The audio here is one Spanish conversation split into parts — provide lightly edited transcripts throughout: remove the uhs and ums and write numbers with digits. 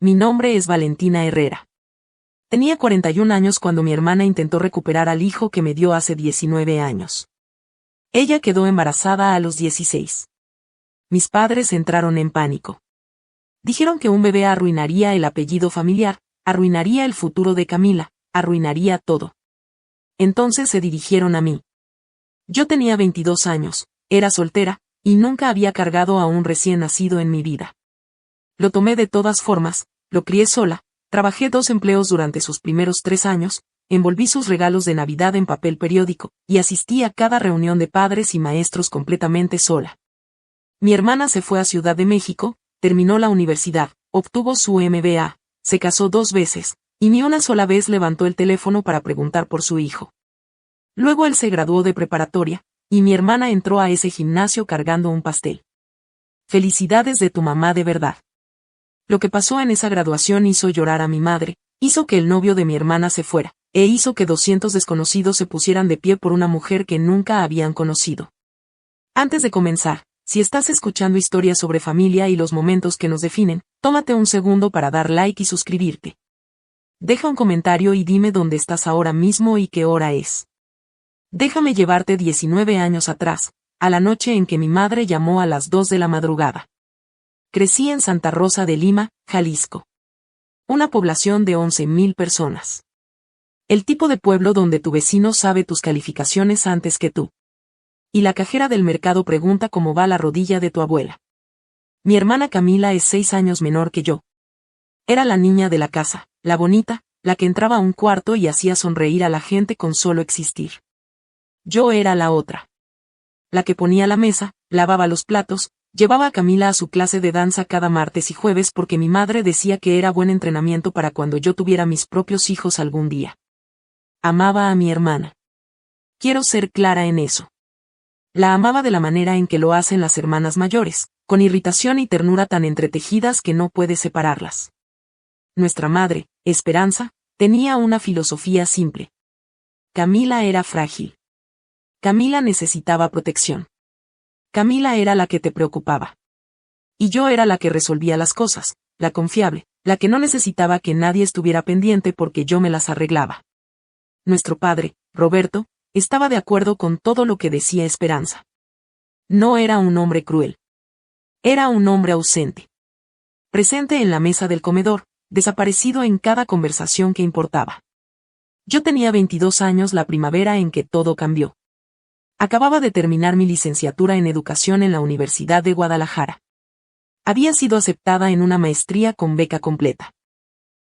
Mi nombre es Valentina Herrera. Tenía 41 años cuando mi hermana intentó recuperar al hijo que me dio hace 19 años. Ella quedó embarazada a los 16. Mis padres entraron en pánico. Dijeron que un bebé arruinaría el apellido familiar, arruinaría el futuro de Camila, arruinaría todo. Entonces se dirigieron a mí. Yo tenía 22 años, era soltera, y nunca había cargado a un recién nacido en mi vida. Lo tomé de todas formas, lo crié sola, trabajé 2 empleos durante sus primeros 3 años, envolví sus regalos de Navidad en papel periódico, y asistí a cada reunión de padres y maestros completamente sola. Mi hermana se fue a Ciudad de México, terminó la universidad, obtuvo su MBA, se casó 2 veces, y ni una sola vez levantó el teléfono para preguntar por su hijo. Luego él se graduó de preparatoria, y mi hermana entró a ese gimnasio cargando un pastel. Felicidades de tu mamá de verdad. Lo que pasó en esa graduación hizo llorar a mi madre, hizo que el novio de mi hermana se fuera, e hizo que 200 desconocidos se pusieran de pie por una mujer que nunca habían conocido. Antes de comenzar, si estás escuchando historias sobre familia y los momentos que nos definen, tómate un segundo para dar like y suscribirte. Deja un comentario y dime dónde estás ahora mismo y qué hora es. Déjame llevarte 19 años atrás, a la noche en que mi madre llamó a las 2 de la madrugada. Crecí en Santa Rosa de Lima, Jalisco. Una población de 11,000 personas. El tipo de pueblo donde tu vecino sabe tus calificaciones antes que tú. Y la cajera del mercado pregunta cómo va la rodilla de tu abuela. Mi hermana Camila es 6 años menor que yo. Era la niña de la casa, la bonita, la que entraba a un cuarto y hacía sonreír a la gente con solo existir. Yo era la otra. La que ponía la mesa, lavaba los platos, llevaba a Camila a su clase de danza cada martes y jueves porque mi madre decía que era buen entrenamiento para cuando yo tuviera mis propios hijos algún día. Amaba a mi hermana. Quiero ser clara en eso. La amaba de la manera en que lo hacen las hermanas mayores, con irritación y ternura tan entretejidas que no puedes separarlas. Nuestra madre, Esperanza, tenía una filosofía simple. Camila era frágil. Camila necesitaba protección. Camila era la que te preocupaba. Y yo era la que resolvía las cosas, la confiable, la que no necesitaba que nadie estuviera pendiente porque yo me las arreglaba. Nuestro padre, Roberto, estaba de acuerdo con todo lo que decía Esperanza. No era un hombre cruel. Era un hombre ausente. Presente en la mesa del comedor, desaparecido en cada conversación que importaba. Yo tenía 22 años la primavera en que todo cambió. Acababa de terminar mi licenciatura en educación en la Universidad de Guadalajara. Había sido aceptada en una maestría con beca completa.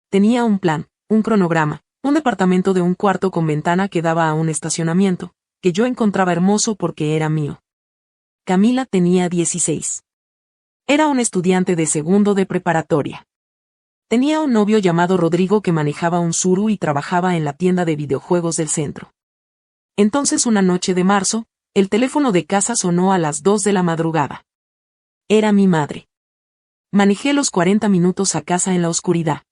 Tenía un plan, un cronograma, un departamento de un cuarto con ventana que daba a un estacionamiento, que yo encontraba hermoso porque era mío. Camila tenía 16. Era un estudiante de segundo de preparatoria. Tenía un novio llamado Rodrigo que manejaba un Tsuru y trabajaba en la tienda de videojuegos del centro. Entonces una noche de marzo, el teléfono de casa sonó a las 2 de la madrugada. Era mi madre. Manejé los 40 minutos a casa en la oscuridad.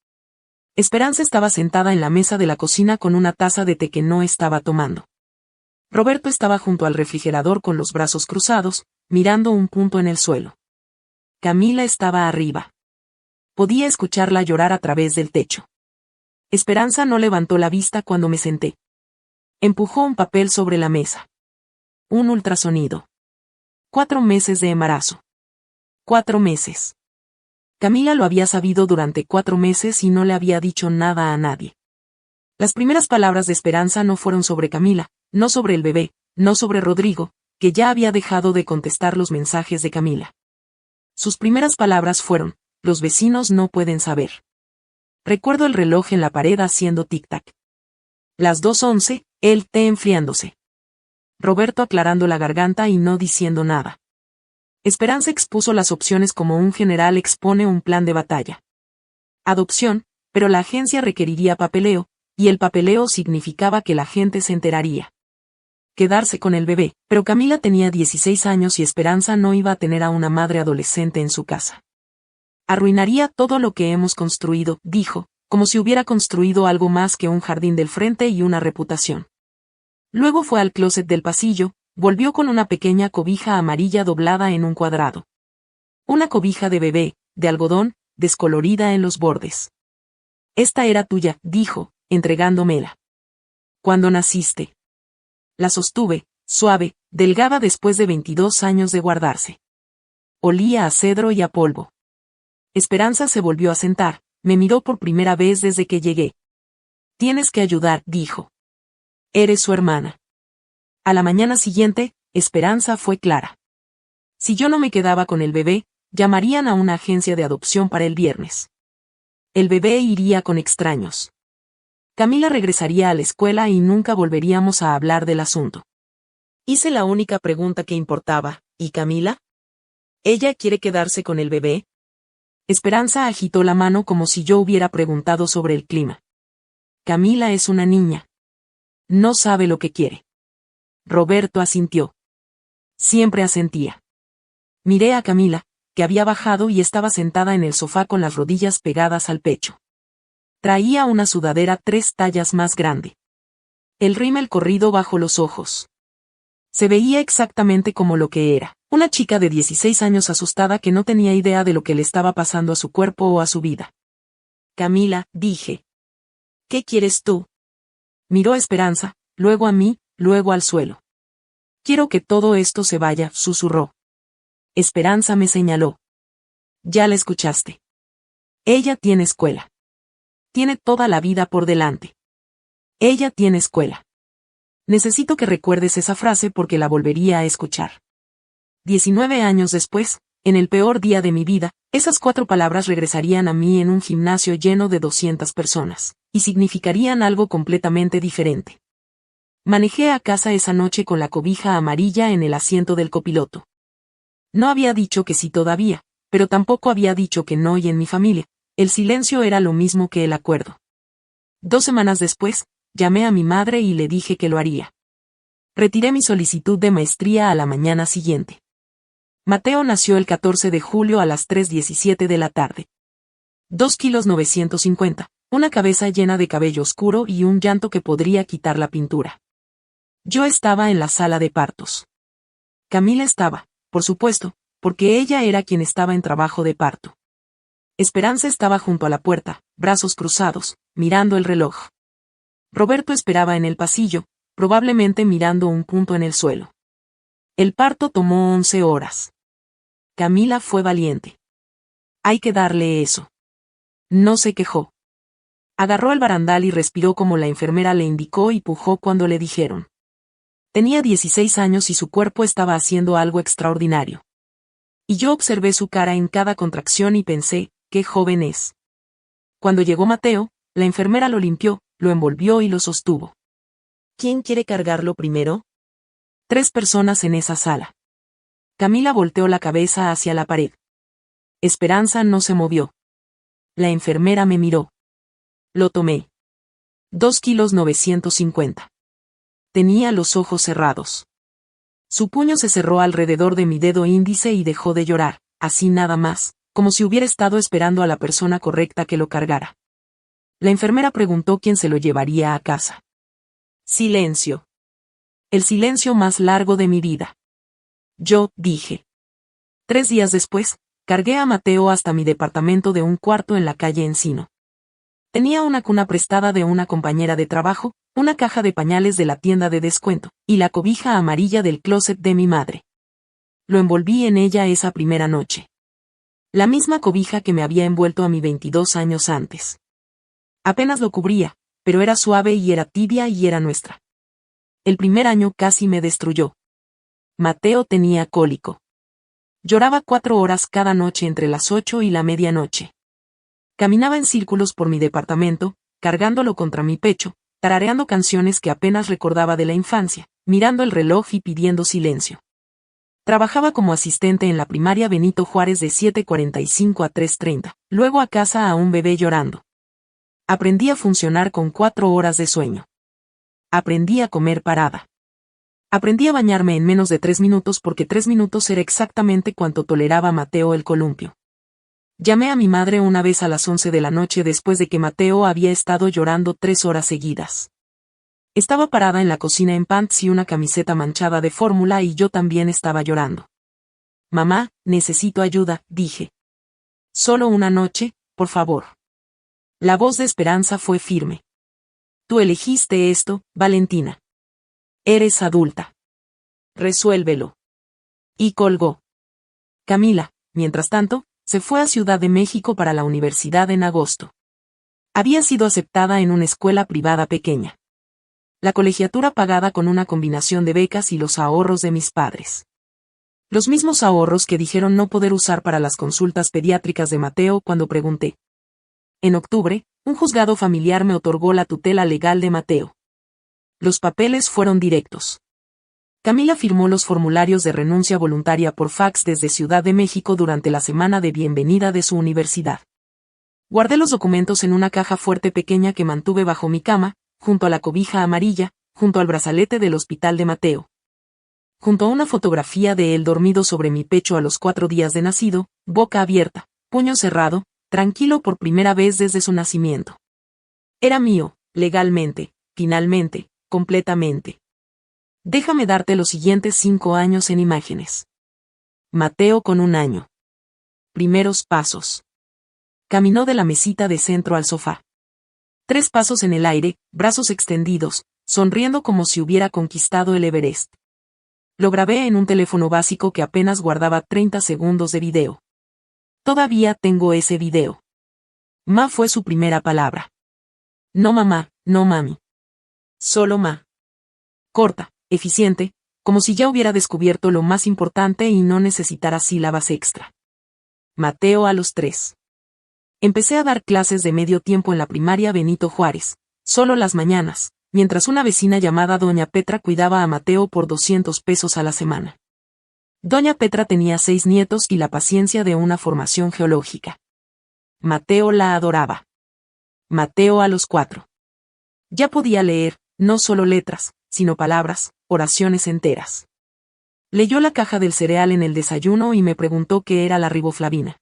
Esperanza estaba sentada en la mesa de la cocina con una taza de té que no estaba tomando. Roberto estaba junto al refrigerador con los brazos cruzados, mirando un punto en el suelo. Camila estaba arriba. Podía escucharla llorar a través del techo. Esperanza no levantó la vista cuando me senté. Empujó un papel sobre la mesa. Un ultrasonido. 4 meses de embarazo. 4 meses. Camila lo había sabido durante 4 meses y no le había dicho nada a nadie. Las primeras palabras de Esperanza no fueron sobre Camila, no sobre el bebé, no sobre Rodrigo, que ya había dejado de contestar los mensajes de Camila. Sus primeras palabras fueron: los vecinos no pueden saber. Recuerdo el reloj en la pared haciendo tic-tac. Las 2:11, el té enfriándose. Roberto aclarando la garganta y no diciendo nada. Esperanza expuso las opciones como un general expone un plan de batalla. Adopción, pero la agencia requeriría papeleo, y el papeleo significaba que la gente se enteraría. Quedarse con el bebé, pero Camila tenía 16 años y Esperanza no iba a tener a una madre adolescente en su casa. Arruinaría todo lo que hemos construido, dijo, como si hubiera construido algo más que un jardín del frente y una reputación. Luego fue al closet del pasillo, volvió con una pequeña cobija amarilla doblada en un cuadrado. Una cobija de bebé, de algodón, descolorida en los bordes. Esta era tuya, dijo, entregándomela. Cuando naciste. La sostuve, suave, delgada después de 22 años de guardarse. Olía a cedro y a polvo. Esperanza se volvió a sentar, me miró por primera vez desde que llegué. Tienes que ayudar, dijo. Eres su hermana. A la mañana siguiente, Esperanza fue clara. Si yo no me quedaba con el bebé, llamarían a una agencia de adopción para el viernes. El bebé iría con extraños. Camila regresaría a la escuela y nunca volveríamos a hablar del asunto. Hice la única pregunta que importaba, ¿y Camila? ¿Ella quiere quedarse con el bebé? Esperanza agitó la mano como si yo hubiera preguntado sobre el clima. Camila es una niña. No sabe lo que quiere. Roberto asintió. Siempre asentía. Miré a Camila, que había bajado y estaba sentada en el sofá con las rodillas pegadas al pecho. Traía una sudadera 3 tallas más grande. El rímel corrido bajo los ojos. Se veía exactamente como lo que era, una chica de 16 años asustada que no tenía idea de lo que le estaba pasando a su cuerpo o a su vida. Camila, dije. ¿Qué quieres tú? Miró a Esperanza, luego a mí, luego al suelo. Quiero que todo esto se vaya, susurró. Esperanza me señaló. Ya la escuchaste. Ella tiene escuela. Tiene toda la vida por delante. Ella tiene escuela. Necesito que recuerdes esa frase porque la volvería a escuchar. 19 años después, en el peor día de mi vida, esas 4 palabras regresarían a mí en un gimnasio lleno de 200 personas, y significarían algo completamente diferente. Manejé a casa esa noche con la cobija amarilla en el asiento del copiloto. No había dicho que sí todavía, pero tampoco había dicho que no y en mi familia, el silencio era lo mismo que el acuerdo. 2 semanas después, llamé a mi madre y le dije que lo haría. Retiré mi solicitud de maestría a la mañana siguiente. Mateo nació el 14 de julio a las 3:17 de la tarde. 2 kilos 950, una cabeza llena de cabello oscuro y un llanto que podría quitar la pintura. Yo estaba en la sala de partos. Camila estaba, por supuesto, porque ella era quien estaba en trabajo de parto. Esperanza estaba junto a la puerta, brazos cruzados, mirando el reloj. Roberto esperaba en el pasillo, probablemente mirando un punto en el suelo. El parto tomó 11 horas. Camila fue valiente. Hay que darle eso. No se quejó. Agarró el barandal y respiró como la enfermera le indicó y pujó cuando le dijeron. Tenía 16 años y su cuerpo estaba haciendo algo extraordinario. Y yo observé su cara en cada contracción y pensé, qué joven es. Cuando llegó Mateo, la enfermera lo limpió, lo envolvió y lo sostuvo. ¿Quién quiere cargarlo primero? 3 personas en esa sala. Camila volteó la cabeza hacia la pared. Esperanza no se movió. La enfermera me miró. Lo tomé. 2 kilos 950. Tenía los ojos cerrados. Su puño se cerró alrededor de mi dedo índice y dejó de llorar, así nada más, como si hubiera estado esperando a la persona correcta que lo cargara. La enfermera preguntó quién se lo llevaría a casa. Silencio. El silencio más largo de mi vida. Yo, dije. 3 días después, cargué a Mateo hasta mi departamento de un cuarto en la calle Encino. Tenía una cuna prestada de una compañera de trabajo, una caja de pañales de la tienda de descuento, y la cobija amarilla del closet de mi madre. Lo envolví en ella esa primera noche. La misma cobija que me había envuelto a mí 22 años antes. Apenas lo cubría, pero era suave y era tibia y era nuestra. El primer año casi me destruyó. Mateo tenía cólico. Lloraba 4 horas cada noche entre las 8 y la medianoche. Caminaba en círculos por mi departamento, cargándolo contra mi pecho, tarareando canciones que apenas recordaba de la infancia, mirando el reloj y pidiendo silencio. Trabajaba como asistente en la primaria Benito Juárez de 7:45 a 3:30, luego a casa a un bebé llorando. Aprendí a funcionar con 4 horas de sueño. Aprendí a comer parada. Aprendí a bañarme en menos de 3 minutos porque 3 minutos era exactamente cuanto toleraba Mateo el columpio. Llamé a mi madre una vez a las 11 de la noche después de que Mateo había estado llorando 3 horas seguidas. Estaba parada en la cocina en pants y una camiseta manchada de fórmula y yo también estaba llorando. Mamá, necesito ayuda, dije. Solo una noche, por favor. La voz de Esperanza fue firme. Tú elegiste esto, Valentina. Eres adulta. Resuélvelo. Y colgó. Camila, mientras tanto, se fue a Ciudad de México para la universidad en agosto. Había sido aceptada en una escuela privada pequeña. La colegiatura pagada con una combinación de becas y los ahorros de mis padres. Los mismos ahorros que dijeron no poder usar para las consultas pediátricas de Mateo cuando pregunté. En octubre, un juzgado familiar me otorgó la tutela legal de Mateo. Los papeles fueron directos. Camila firmó los formularios de renuncia voluntaria por fax desde Ciudad de México durante la semana de bienvenida de su universidad. Guardé los documentos en una caja fuerte pequeña que mantuve bajo mi cama, junto a la cobija amarilla, junto al brazalete del hospital de Mateo. Junto a una fotografía de él dormido sobre mi pecho a los 4 días de nacido, boca abierta, puño cerrado, tranquilo por primera vez desde su nacimiento. Era mío, legalmente, finalmente, completamente. Déjame darte los siguientes 5 años en imágenes. Mateo con 1 año. Primeros pasos. Caminó de la mesita de centro al sofá. 3 pasos en el aire, brazos extendidos, sonriendo como si hubiera conquistado el Everest. Lo grabé en un teléfono básico que apenas guardaba 30 segundos de video. Todavía tengo ese video. Ma fue su primera palabra. No mamá, no mami. Solo ma. Corta, eficiente, como si ya hubiera descubierto lo más importante y no necesitara sílabas extra. Mateo a los 3. Empecé a dar clases de medio tiempo en la primaria Benito Juárez, solo las mañanas, mientras una vecina llamada Doña Petra cuidaba a Mateo por 200 pesos a la semana. Doña Petra tenía 6 nietos y la paciencia de una formación geológica. Mateo la adoraba. Mateo a los 4. Ya podía leer, no solo letras, sino palabras, oraciones enteras. Leyó la caja del cereal en el desayuno y me preguntó qué era la riboflavina.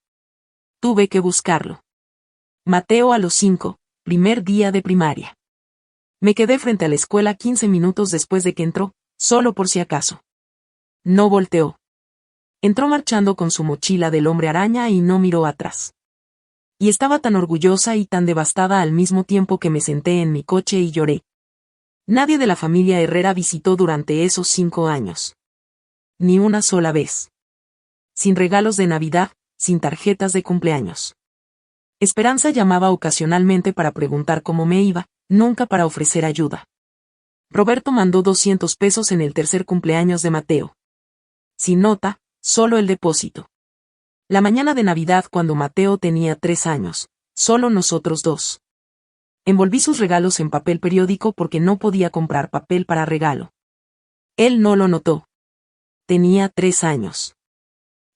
Tuve que buscarlo. Mateo a los 5, primer día de primaria. Me quedé frente a la escuela 15 minutos después de que entró, solo por si acaso. No volteó. Entró marchando con su mochila del hombre araña y no miró atrás. Y estaba tan orgullosa y tan devastada al mismo tiempo que me senté en mi coche y lloré. Nadie de la familia Herrera visitó durante esos 5 años. Ni una sola vez. Sin regalos de Navidad, sin tarjetas de cumpleaños. Esperanza llamaba ocasionalmente para preguntar cómo me iba, nunca para ofrecer ayuda. Roberto mandó 200 pesos en el tercer cumpleaños de Mateo. Sin nota, solo el depósito. La mañana de Navidad cuando Mateo tenía 3 años, solo nosotros 2. Envolví sus regalos en papel periódico porque no podía comprar papel para regalo. Él no lo notó. Tenía 3 años.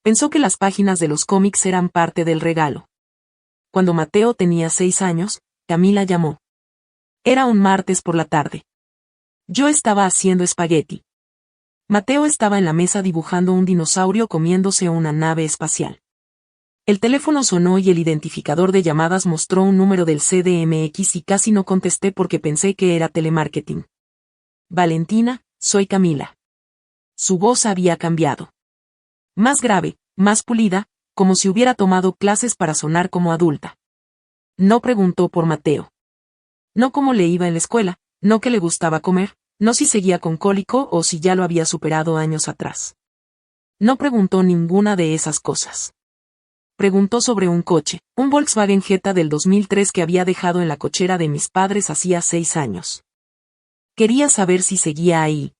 Pensó que las páginas de los cómics eran parte del regalo. Cuando Mateo tenía 6 años, Camila llamó. Era un martes por la tarde. Yo estaba haciendo espagueti. Mateo estaba en la mesa dibujando un dinosaurio comiéndose una nave espacial. El teléfono sonó y el identificador de llamadas mostró un número del CDMX y casi no contesté porque pensé que era telemarketing. Valentina, soy Camila. Su voz había cambiado. Más grave, más pulida, como si hubiera tomado clases para sonar como adulta. No preguntó por Mateo. No cómo le iba en la escuela, no qué le gustaba comer, no si seguía con cólico o si ya lo había superado años atrás. No preguntó ninguna de esas cosas. Preguntó sobre un coche, un Volkswagen Jetta del 2003 que había dejado en la cochera de mis padres hacía 6 años. Quería saber si seguía ahí.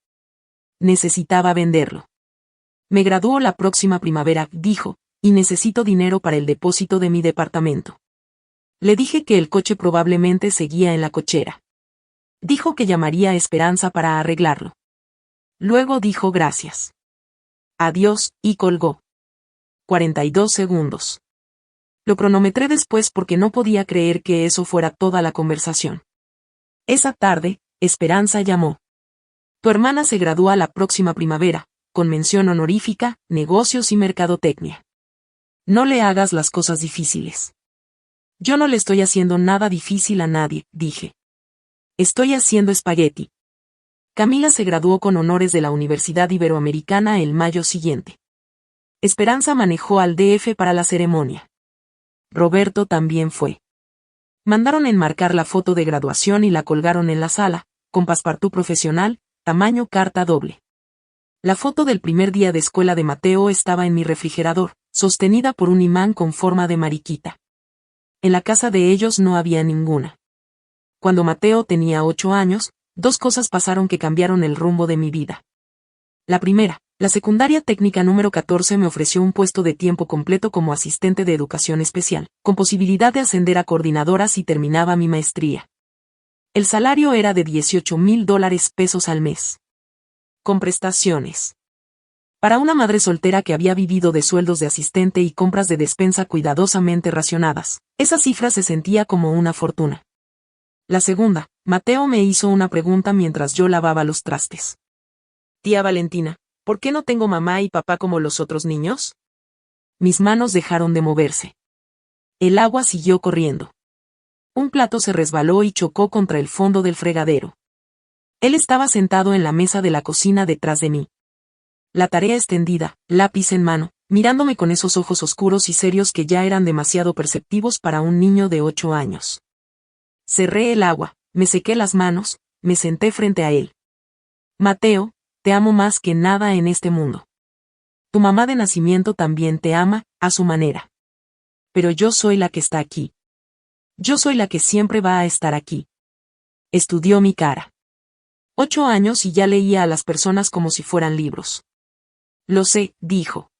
Necesitaba venderlo. Me gradúo la próxima primavera, dijo, y necesito dinero para el depósito de mi departamento. Le dije que el coche probablemente seguía en la cochera. Dijo que llamaría a Esperanza para arreglarlo. Luego dijo gracias. Adiós, y colgó. 42 segundos. Lo cronometré después porque no podía creer que eso fuera toda la conversación. Esa tarde, Esperanza llamó. Tu hermana se gradúa la próxima primavera, con mención honorífica, negocios y mercadotecnia. No le hagas las cosas difíciles. Yo no le estoy haciendo nada difícil a nadie, dije. Estoy haciendo espagueti. Camila se graduó con honores de la Universidad Iberoamericana el mayo siguiente. Esperanza manejó al DF para la ceremonia. Roberto también fue. Mandaron enmarcar la foto de graduación y la colgaron en la sala, con passepartout profesional, tamaño carta doble. La foto del primer día de escuela de Mateo estaba en mi refrigerador, sostenida por un imán con forma de mariquita. En la casa de ellos no había ninguna. Cuando Mateo tenía 8 años, 2 cosas pasaron que cambiaron el rumbo de mi vida. La primera, la secundaria técnica número 14 me ofreció un puesto de tiempo completo como asistente de educación especial, con posibilidad de ascender a coordinadora si terminaba mi maestría. El salario era de $18,000 al mes. Con prestaciones. Para una madre soltera que había vivido de sueldos de asistente y compras de despensa cuidadosamente racionadas, esa cifra se sentía como una fortuna. La segunda, Mateo me hizo una pregunta mientras yo lavaba los trastes. Tía Valentina, ¿por qué no tengo mamá y papá como los otros niños? Mis manos dejaron de moverse. El agua siguió corriendo. Un plato se resbaló y chocó contra el fondo del fregadero. Él estaba sentado en la mesa de la cocina detrás de mí. La tarea extendida, lápiz en mano, mirándome con esos ojos oscuros y serios que ya eran demasiado perceptivos para un niño de 8 años. Cerré el agua, me sequé las manos, me senté frente a él. Mateo, te amo más que nada en este mundo. Tu mamá de nacimiento también te ama, a su manera. Pero yo soy la que está aquí. Yo soy la que siempre va a estar aquí. Estudió mi cara. 8 años y ya leía a las personas como si fueran libros. Lo sé, dijo.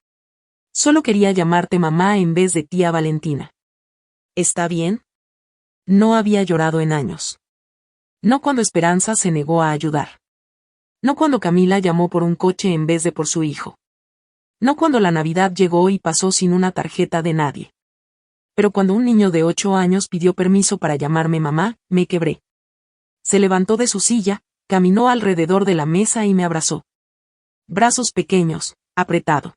Solo quería llamarte mamá en vez de tía Valentina. ¿Está bien? No había llorado en años. No cuando Esperanza se negó a ayudar. No cuando Camila llamó por un coche en vez de por su hijo. No cuando la Navidad llegó y pasó sin una tarjeta de nadie. Pero cuando un niño de 8 años pidió permiso para llamarme mamá, me quebré. Se levantó de su silla, caminó alrededor de la mesa y me abrazó. Brazos pequeños, apretado.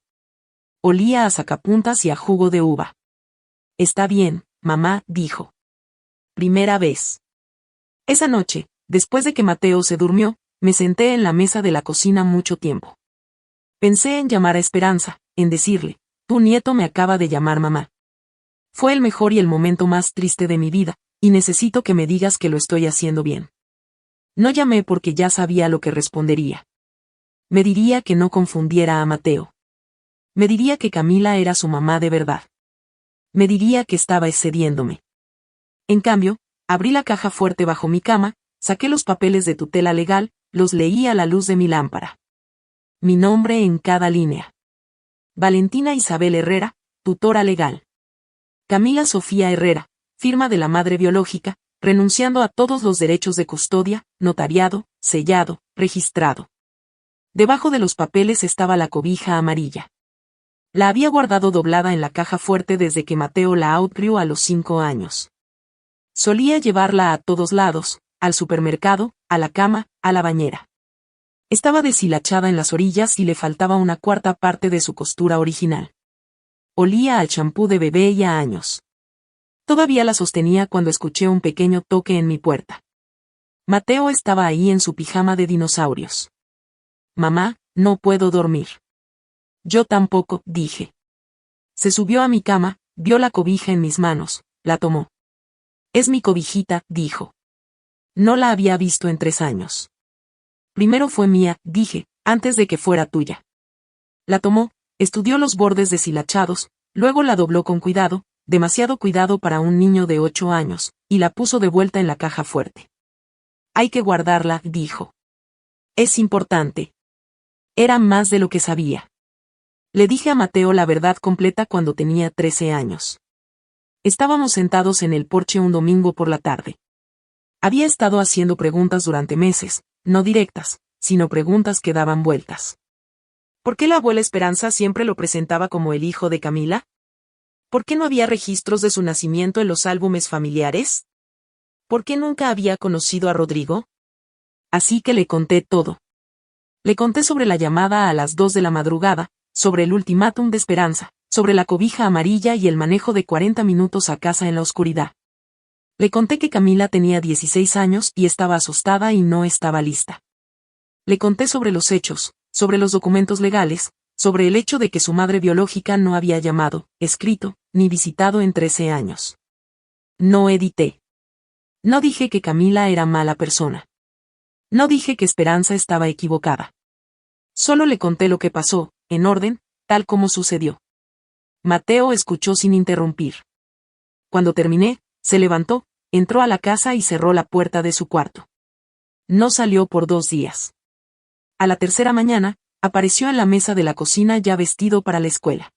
Olía a sacapuntas y a jugo de uva. Está bien, mamá, dijo. Primera vez. Esa noche, después de que Mateo se durmió, me senté en la mesa de la cocina mucho tiempo. Pensé en llamar a Esperanza, en decirle, tu nieto me acaba de llamar mamá. Fue el mejor y el momento más triste de mi vida, y necesito que me digas que lo estoy haciendo bien. No llamé porque ya sabía lo que respondería. Me diría que no confundiera a Mateo. Me diría que Camila era su mamá de verdad. Me diría que estaba excediéndome. En cambio, abrí la caja fuerte bajo mi cama, saqué los papeles de tutela legal, los leí a la luz de mi lámpara. Mi nombre en cada línea. Valentina Isabel Herrera, tutora legal. Camila Sofía Herrera, firma de la madre biológica, renunciando a todos los derechos de custodia, notariado, sellado, registrado. Debajo de los papeles estaba la cobija amarilla. La había guardado doblada en la caja fuerte desde que Mateo la outgrew a los 5 años. Solía llevarla a todos lados, al supermercado, a la cama, a la bañera. Estaba deshilachada en las orillas y le faltaba una cuarta parte de su costura original. Olía al champú de bebé y a años. Todavía la sostenía cuando escuché un pequeño toque en mi puerta. Mateo estaba ahí en su pijama de dinosaurios. Mamá, no puedo dormir. Yo tampoco, dije. Se subió a mi cama, vio la cobija en mis manos, la tomó. Es mi cobijita, dijo. No la había visto en 3 años. Primero fue mía, dije, antes de que fuera tuya. La tomó, estudió los bordes deshilachados, luego la dobló con cuidado, demasiado cuidado para un niño de 8 años, y la puso de vuelta en la caja fuerte. Hay que guardarla, dijo. Es importante. Era más de lo que sabía. Le dije a Mateo la verdad completa cuando tenía 13 años. Estábamos sentados en el porche un domingo por la tarde. Había estado haciendo preguntas durante meses, no directas, sino preguntas que daban vueltas. ¿Por qué la abuela Esperanza siempre lo presentaba como el hijo de Camila? ¿Por qué no había registros de su nacimiento en los álbumes familiares? ¿Por qué nunca había conocido a Rodrigo? Así que le conté todo. Le conté sobre la llamada a las 2 de la madrugada, sobre el ultimátum de Esperanza, sobre la cobija amarilla y el manejo de 40 minutos a casa en la oscuridad. Le conté que Camila tenía 16 años y estaba asustada y no estaba lista. Le conté sobre los hechos, sobre los documentos legales, sobre el hecho de que su madre biológica no había llamado, escrito, ni visitado en 13 años. No edité. No dije que Camila era mala persona. No dije que Esperanza estaba equivocada. Solo le conté lo que pasó, en orden, tal como sucedió. Mateo escuchó sin interrumpir. Cuando terminé, se levantó, entró a la casa y cerró la puerta de su cuarto. No salió por 2 días. A la tercera mañana, apareció en la mesa de la cocina ya vestido para la escuela.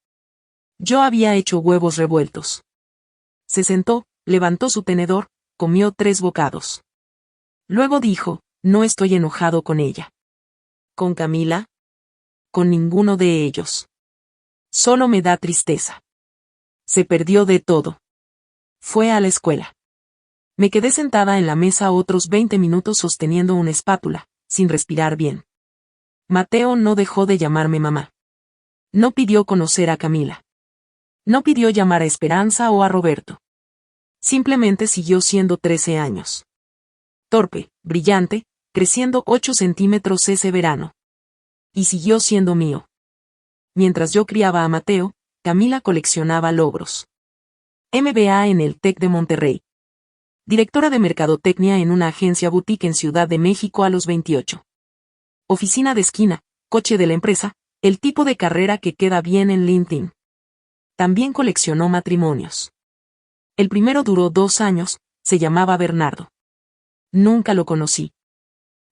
Yo había hecho huevos revueltos. Se sentó, levantó su tenedor, comió 3 bocados. Luego dijo, no estoy enojado con ella. ¿Con Camila? Con ninguno de ellos. Solo me da tristeza. Se perdió de todo. Fue a la escuela. Me quedé sentada en la mesa otros 20 minutos sosteniendo una espátula, sin respirar bien. Mateo no dejó de llamarme mamá. No pidió conocer a Camila. No pidió llamar a Esperanza o a Roberto. Simplemente siguió siendo 13 años. Torpe, brillante, creciendo 8 centímetros ese verano. Y siguió siendo mío. Mientras yo criaba a Mateo, Camila coleccionaba logros. MBA en el TEC de Monterrey. Directora de Mercadotecnia en una agencia boutique en Ciudad de México a los 28. Oficina de esquina, coche de la empresa, el tipo de carrera que queda bien en LinkedIn. También coleccionó matrimonios. El primero duró 2 años, se llamaba Bernardo. Nunca lo conocí.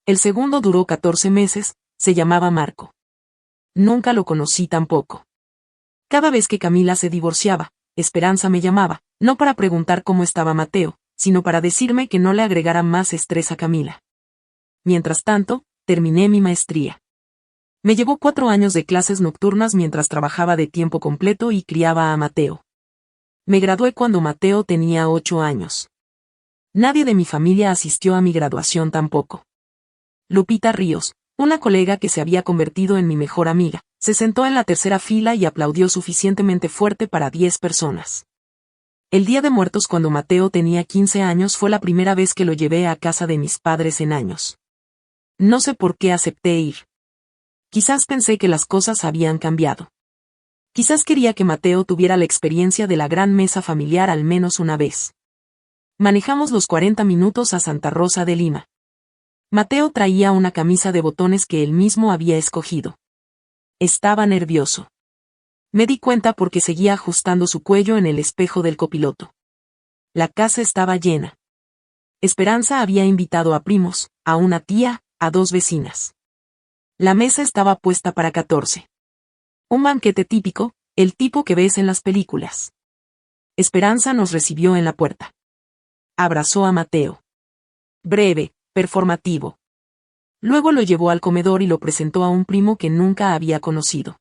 El segundo duró 14 meses, se llamaba Marco. Nunca lo conocí tampoco. Cada vez que Camila se divorciaba, Esperanza me llamaba, no para preguntar cómo estaba Mateo, sino para decirme que no le agregara más estrés a Camila. Mientras tanto, terminé mi maestría. Me llevó 4 años de clases nocturnas mientras trabajaba de tiempo completo y criaba a Mateo. Me gradué cuando Mateo tenía 8 años. Nadie de mi familia asistió a mi graduación tampoco. Lupita Ríos, una colega que se había convertido en mi mejor amiga, se sentó en la tercera fila y aplaudió suficientemente fuerte para 10 personas. El Día de Muertos cuando Mateo tenía 15 años fue la primera vez que lo llevé a casa de mis padres en años. No sé por qué acepté ir. Quizás pensé que las cosas habían cambiado. Quizás quería que Mateo tuviera la experiencia de la gran mesa familiar al menos una vez. Manejamos los 40 minutos a Santa Rosa de Lima. Mateo traía una camisa de botones que él mismo había escogido. Estaba nervioso. Me di cuenta porque seguía ajustando su cuello en el espejo del copiloto. La casa estaba llena. Esperanza había invitado a primos, a una tía, a 2 vecinas. La mesa estaba puesta para 14. Un banquete típico, el tipo que ves en las películas. Esperanza nos recibió en la puerta. Abrazó a Mateo. Breve, performativo. Luego lo llevó al comedor y lo presentó a un primo que nunca había conocido.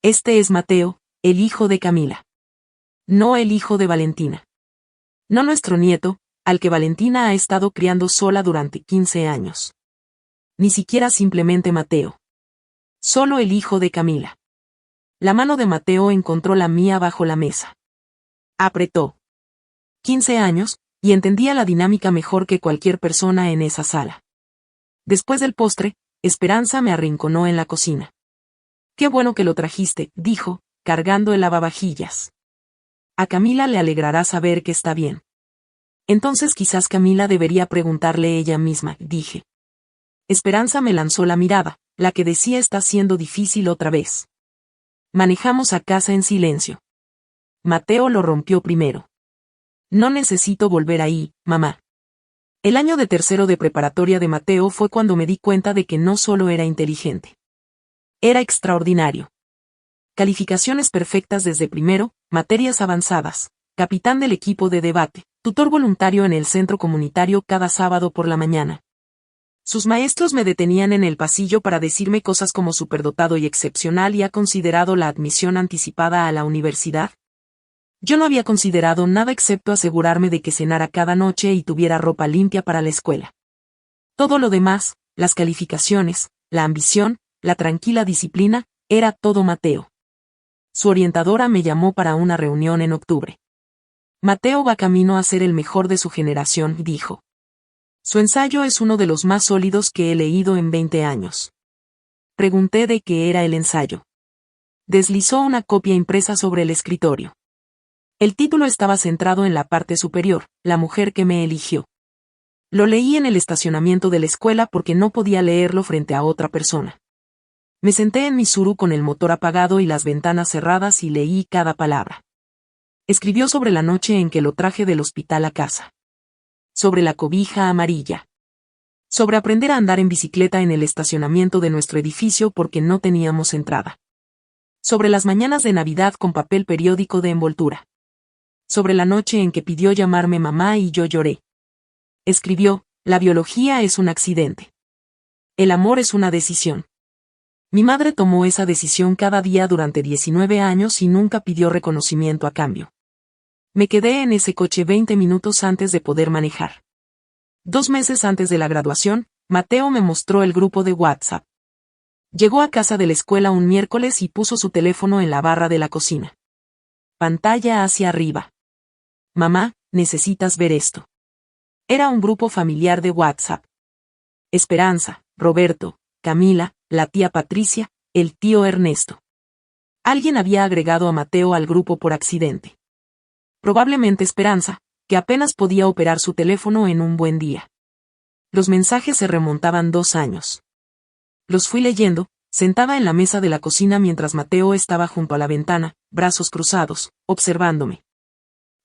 Este es Mateo, el hijo de Camila. No el hijo de Valentina. No nuestro nieto, al que Valentina ha estado criando sola durante 15 años. Ni siquiera simplemente Mateo. Solo el hijo de Camila. La mano de Mateo encontró la mía bajo la mesa. Apretó. 15 años, y entendía la dinámica mejor que cualquier persona en esa sala. Después del postre, Esperanza me arrinconó en la cocina. Qué bueno que lo trajiste, dijo, cargando el lavavajillas. A Camila le alegrará saber que está bien. Entonces quizás Camila debería preguntarle ella misma, dije. Esperanza me lanzó la mirada, la que decía está siendo difícil otra vez. Manejamos a casa en silencio. Mateo lo rompió primero. No necesito volver ahí, mamá. El año de tercero de preparatoria de Mateo fue cuando me di cuenta de que no solo era inteligente. Era extraordinario. Calificaciones perfectas desde primero, materias avanzadas, capitán del equipo de debate, tutor voluntario en el centro comunitario cada sábado por la mañana. Sus maestros me detenían en el pasillo para decirme cosas como superdotado y excepcional y ha considerado la admisión anticipada a la universidad. Yo no había considerado nada excepto asegurarme de que cenara cada noche y tuviera ropa limpia para la escuela. Todo lo demás, las calificaciones, la ambición, la tranquila disciplina, era todo Mateo. Su orientadora me llamó para una reunión en octubre. Mateo va camino a ser el mejor de su generación, dijo. Su ensayo es uno de los más sólidos que he leído en 20 años. Pregunté de qué era el ensayo. Deslizó una copia impresa sobre el escritorio. El título estaba centrado en la parte superior, la mujer que me eligió. Lo leí en el estacionamiento de la escuela porque no podía leerlo frente a otra persona. Me senté en mi suru con el motor apagado y las ventanas cerradas y leí cada palabra. Escribió sobre la noche en que lo traje del hospital a casa. Sobre la cobija amarilla. Sobre aprender a andar en bicicleta en el estacionamiento de nuestro edificio porque no teníamos entrada. Sobre las mañanas de Navidad con papel periódico de envoltura. Sobre la noche en que pidió llamarme mamá y yo lloré. Escribió, la biología es un accidente. El amor es una decisión. Mi madre tomó esa decisión cada día durante 19 años y nunca pidió reconocimiento a cambio. Me quedé en ese coche 20 minutos antes de poder manejar. 2 meses antes de la graduación, Mateo me mostró el grupo de WhatsApp. Llegó a casa de la escuela un miércoles y puso su teléfono en la barra de la cocina. Pantalla hacia arriba. Mamá, necesitas ver esto. Era un grupo familiar de WhatsApp. Esperanza, Roberto, Camila, la tía Patricia, el tío Ernesto. Alguien había agregado a Mateo al grupo por accidente. Probablemente Esperanza, que apenas podía operar su teléfono en un buen día. Los mensajes se remontaban 2 años. Los fui leyendo, sentada en la mesa de la cocina mientras Mateo estaba junto a la ventana, brazos cruzados, observándome.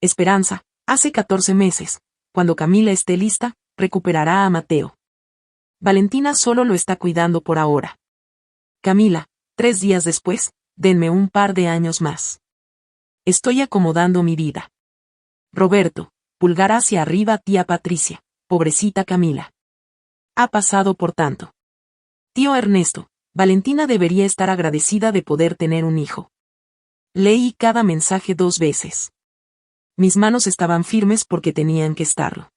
Esperanza, hace 14 meses, cuando Camila esté lista, recuperará a Mateo. Valentina solo lo está cuidando por ahora. Camila, 3 días después, denme un par de años más. Estoy acomodando mi vida. Roberto, pulgar hacia arriba tía Patricia, pobrecita Camila. Ha pasado por tanto. Tío Ernesto, Valentina debería estar agradecida de poder tener un hijo. Leí cada mensaje 2 veces. Mis manos estaban firmes porque tenían que estarlo.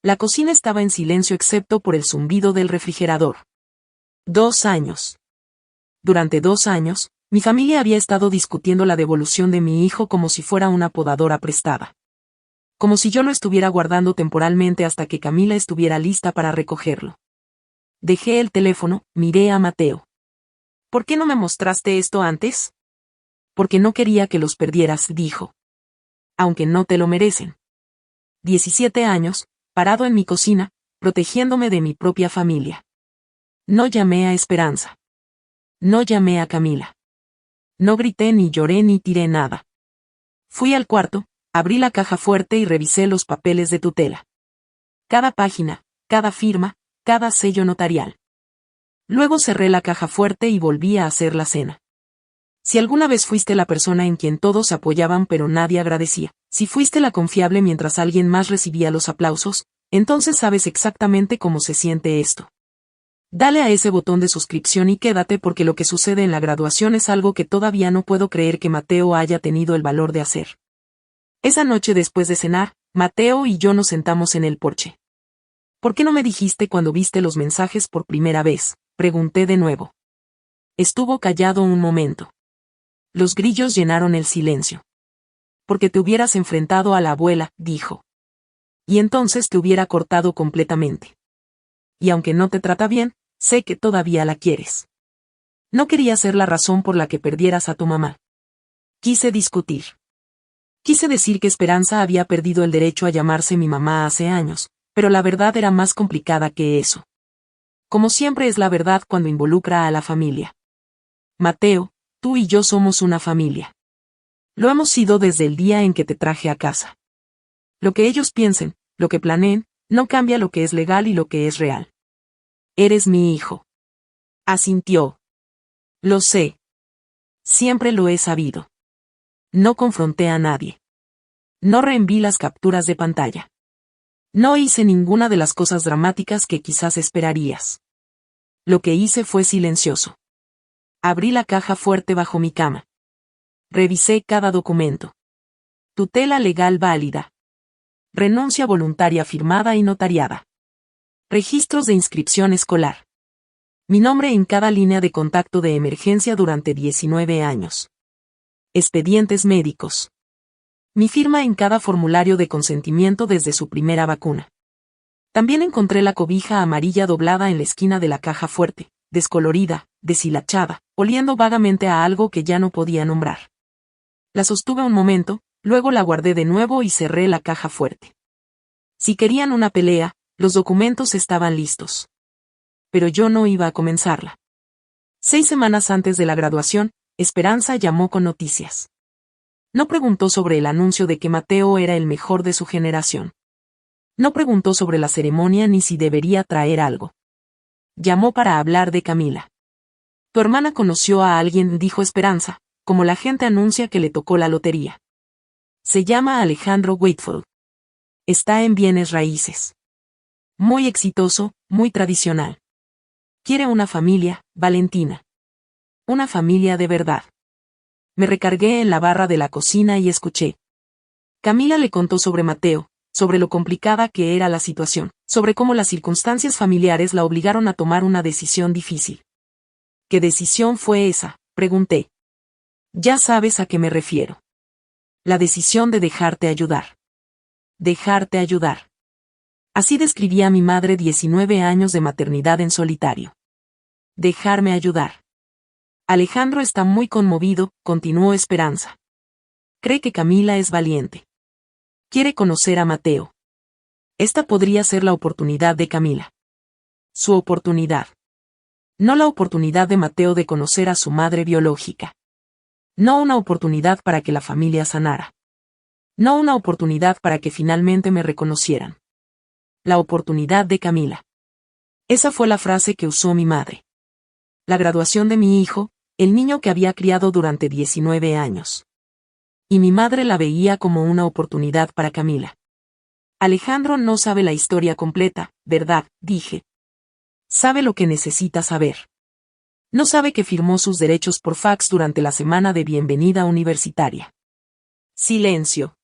La cocina estaba en silencio excepto por el zumbido del refrigerador. 2 años. Durante 2 años, mi familia había estado discutiendo la devolución de mi hijo como si fuera una podadora prestada. Como si yo lo estuviera guardando temporalmente hasta que Camila estuviera lista para recogerlo. Dejé el teléfono, miré a Mateo. ¿Por qué no me mostraste esto antes? Porque no quería que los perdieras, dijo. Aunque no te lo merecen. 17 años, parado en mi cocina, protegiéndome de mi propia familia. No llamé a Esperanza. No llamé a Camila. No grité ni lloré ni tiré nada. Fui al cuarto, abrí la caja fuerte y revisé los papeles de tutela. Cada página, cada firma, cada sello notarial. Luego cerré la caja fuerte y volví a hacer la cena. Si alguna vez fuiste la persona en quien todos apoyaban pero nadie agradecía, si fuiste la confiable mientras alguien más recibía los aplausos, entonces sabes exactamente cómo se siente esto. Dale a ese botón de suscripción y quédate porque lo que sucede en la graduación es algo que todavía no puedo creer que Mateo haya tenido el valor de hacer. Esa noche después de cenar, Mateo y yo nos sentamos en el porche. ¿Por qué no me dijiste cuando viste los mensajes por primera vez?, pregunté de nuevo. Estuvo callado un momento. Los grillos llenaron el silencio. Porque te hubieras enfrentado a la abuela, dijo. Y entonces te hubiera cortado completamente. Y aunque no te trata bien, sé que todavía la quieres. No quería ser la razón por la que perdieras a tu mamá. Quise discutir. Quise decir que Esperanza había perdido el derecho a llamarse mi mamá hace años, pero la verdad era más complicada que eso. Como siempre es la verdad cuando involucra a la familia. Mateo, tú y yo somos una familia. Lo hemos sido desde el día en que te traje a casa. Lo que ellos piensen, lo que planeen, no cambia lo que es legal y lo que es real. Eres mi hijo. Asintió. Lo sé. Siempre lo he sabido. No confronté a nadie. No reenvié las capturas de pantalla. No hice ninguna de las cosas dramáticas que quizás esperarías. Lo que hice fue silencioso. Abrí la caja fuerte bajo mi cama. Revisé cada documento. Tutela legal válida. Renuncia voluntaria firmada y notariada. Registros de inscripción escolar. Mi nombre en cada línea de contacto de emergencia durante 19 años. Expedientes médicos. Mi firma en cada formulario de consentimiento desde su primera vacuna. También encontré la cobija amarilla doblada en la esquina de la caja fuerte, descolorida, deshilachada, oliendo vagamente a algo que ya no podía nombrar. La sostuve un momento, Luego la guardé de nuevo y cerré la caja fuerte. Si querían una pelea, los documentos estaban listos. Pero yo no iba a comenzarla. 6 semanas antes de la graduación, Esperanza llamó con noticias. No preguntó sobre el anuncio de que Mateo era el mejor de su generación. No preguntó sobre la ceremonia ni si debería traer algo. Llamó para hablar de Camila. Tu hermana conoció a alguien, dijo Esperanza, como la gente anuncia que le tocó la lotería. Se llama Alejandro Wakefield. Está en bienes raíces. Muy exitoso, muy tradicional. Quiere una familia, Valentina. Una familia de verdad. Me recargué en la barra de la cocina y escuché. Camila le contó sobre Mateo, sobre lo complicada que era la situación, sobre cómo las circunstancias familiares la obligaron a tomar una decisión difícil. ¿Qué decisión fue esa?, pregunté. Ya sabes a qué me refiero. La decisión de dejarte ayudar. Dejarte ayudar. Así describía a mi madre 19 años de maternidad en solitario. Dejarme ayudar. Alejandro está muy conmovido, continuó Esperanza. Cree que Camila es valiente. Quiere conocer a Mateo. Esta podría ser la oportunidad de Camila. Su oportunidad. No la oportunidad de Mateo de conocer a su madre biológica. No una oportunidad para que la familia sanara. No una oportunidad para que finalmente me reconocieran. La oportunidad de Camila. Esa fue la frase que usó mi madre. La graduación de mi hijo, el niño que había criado durante 19 años. Y mi madre la veía como una oportunidad para Camila. Alejandro no sabe la historia completa, ¿verdad?, dije. Sabe lo que necesita saber. No sabe que firmó sus derechos por fax durante la semana de bienvenida universitaria. Silencio.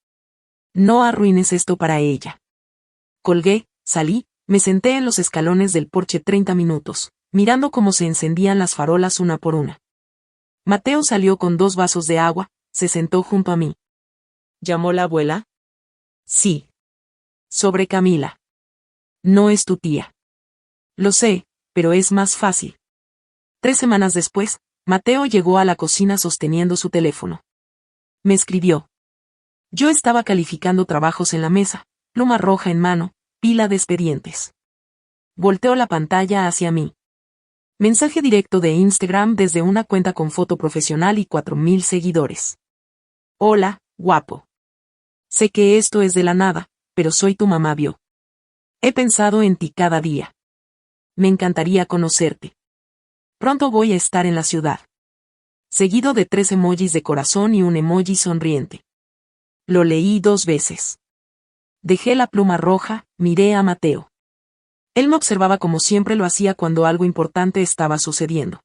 No arruines esto para ella. Colgué, salí, me senté en los escalones del porche 30 minutos, mirando cómo se encendían las farolas una por una. Mateo salió con 2 vasos de agua, se sentó junto a mí. ¿Llamó la abuela? Sí. Sobre Camila. No es tu tía. Lo sé, pero es más fácil. 3 semanas después, Mateo llegó a la cocina sosteniendo su teléfono. Me escribió. Yo estaba calificando trabajos en la mesa, pluma roja en mano, pila de expedientes. Volteó la pantalla hacia mí. Mensaje directo de Instagram desde una cuenta con foto profesional y 4.000 seguidores. Hola, guapo. Sé que esto es de la nada, pero soy tu mamá bio. He pensado en ti cada día. Me encantaría conocerte. Pronto voy a estar en la ciudad. Seguido de 3 emojis de corazón y un emoji sonriente. Lo leí 2 veces. Dejé la pluma roja, miré a Mateo. Él me observaba como siempre lo hacía cuando algo importante estaba sucediendo.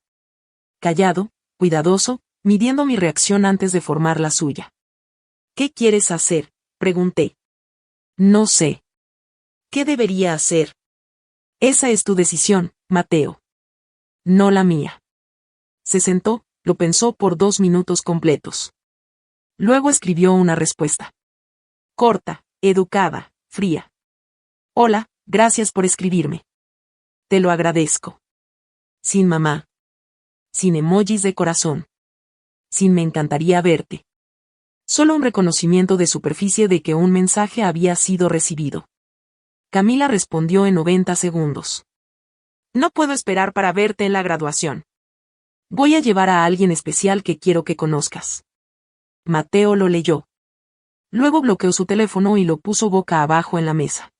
Callado, cuidadoso, midiendo mi reacción antes de formar la suya. ¿Qué quieres hacer?, pregunté. No sé. ¿Qué debería hacer? Esa es tu decisión, Mateo. No la mía. Se sentó, lo pensó por 2 minutos completos. Luego escribió una respuesta. Corta, educada, fría. Hola, gracias por escribirme. Te lo agradezco. Sin mamá. Sin emojis de corazón. Sin me encantaría verte. Solo un reconocimiento de superficie de que un mensaje había sido recibido. Camila respondió en 90 segundos. No puedo esperar para verte en la graduación. Voy a llevar a alguien especial que quiero que conozcas. Mateo lo leyó. Luego bloqueó su teléfono y lo puso boca abajo en la mesa.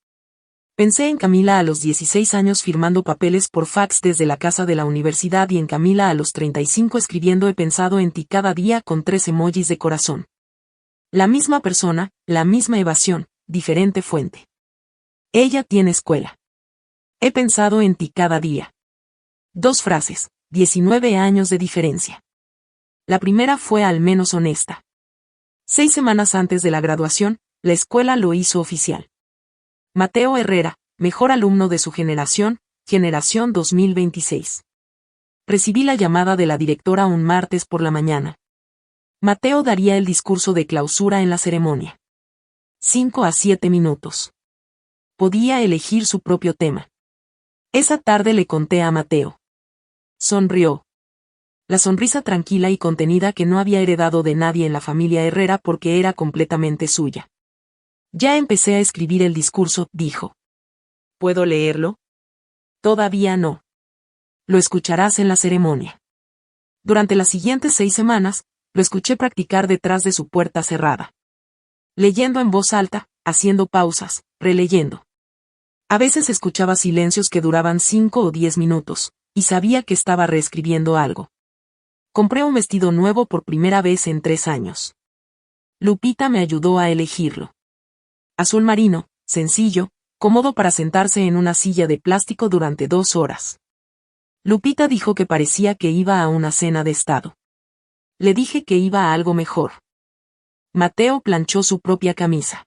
Pensé en Camila a los 16 años firmando papeles por fax desde la casa de la universidad y en Camila a los 35 escribiendo he pensado en ti cada día con 3 emojis de corazón. La misma persona, la misma evasión, diferente fuente. Ella tiene escuela. He pensado en ti cada día. 2 frases, 19 años de diferencia. La primera fue al menos honesta. 6 semanas antes de la graduación, la escuela lo hizo oficial. Mateo Herrera, mejor alumno de su generación, generación 2026. Recibí la llamada de la directora un martes por la mañana. Mateo daría el discurso de clausura en la ceremonia. 5 a 7 minutos. Podía elegir su propio tema. Esa tarde le conté a Mateo. Sonrió. La sonrisa tranquila y contenida que no había heredado de nadie en la familia Herrera porque era completamente suya. Ya empecé a escribir el discurso, dijo. ¿Puedo leerlo? Todavía no. Lo escucharás en la ceremonia. Durante las siguientes 6 semanas, lo escuché practicar detrás de su puerta cerrada. Leyendo en voz alta, haciendo pausas, releyendo. A veces escuchaba silencios que duraban 5 o 10 minutos, y sabía que estaba reescribiendo algo. Compré un vestido nuevo por primera vez en 3 años. Lupita me ayudó a elegirlo. Azul marino, sencillo, cómodo para sentarse en una silla de plástico durante 2 horas. Lupita dijo que parecía que iba a una cena de estado. Le dije que iba a algo mejor. Mateo planchó su propia camisa.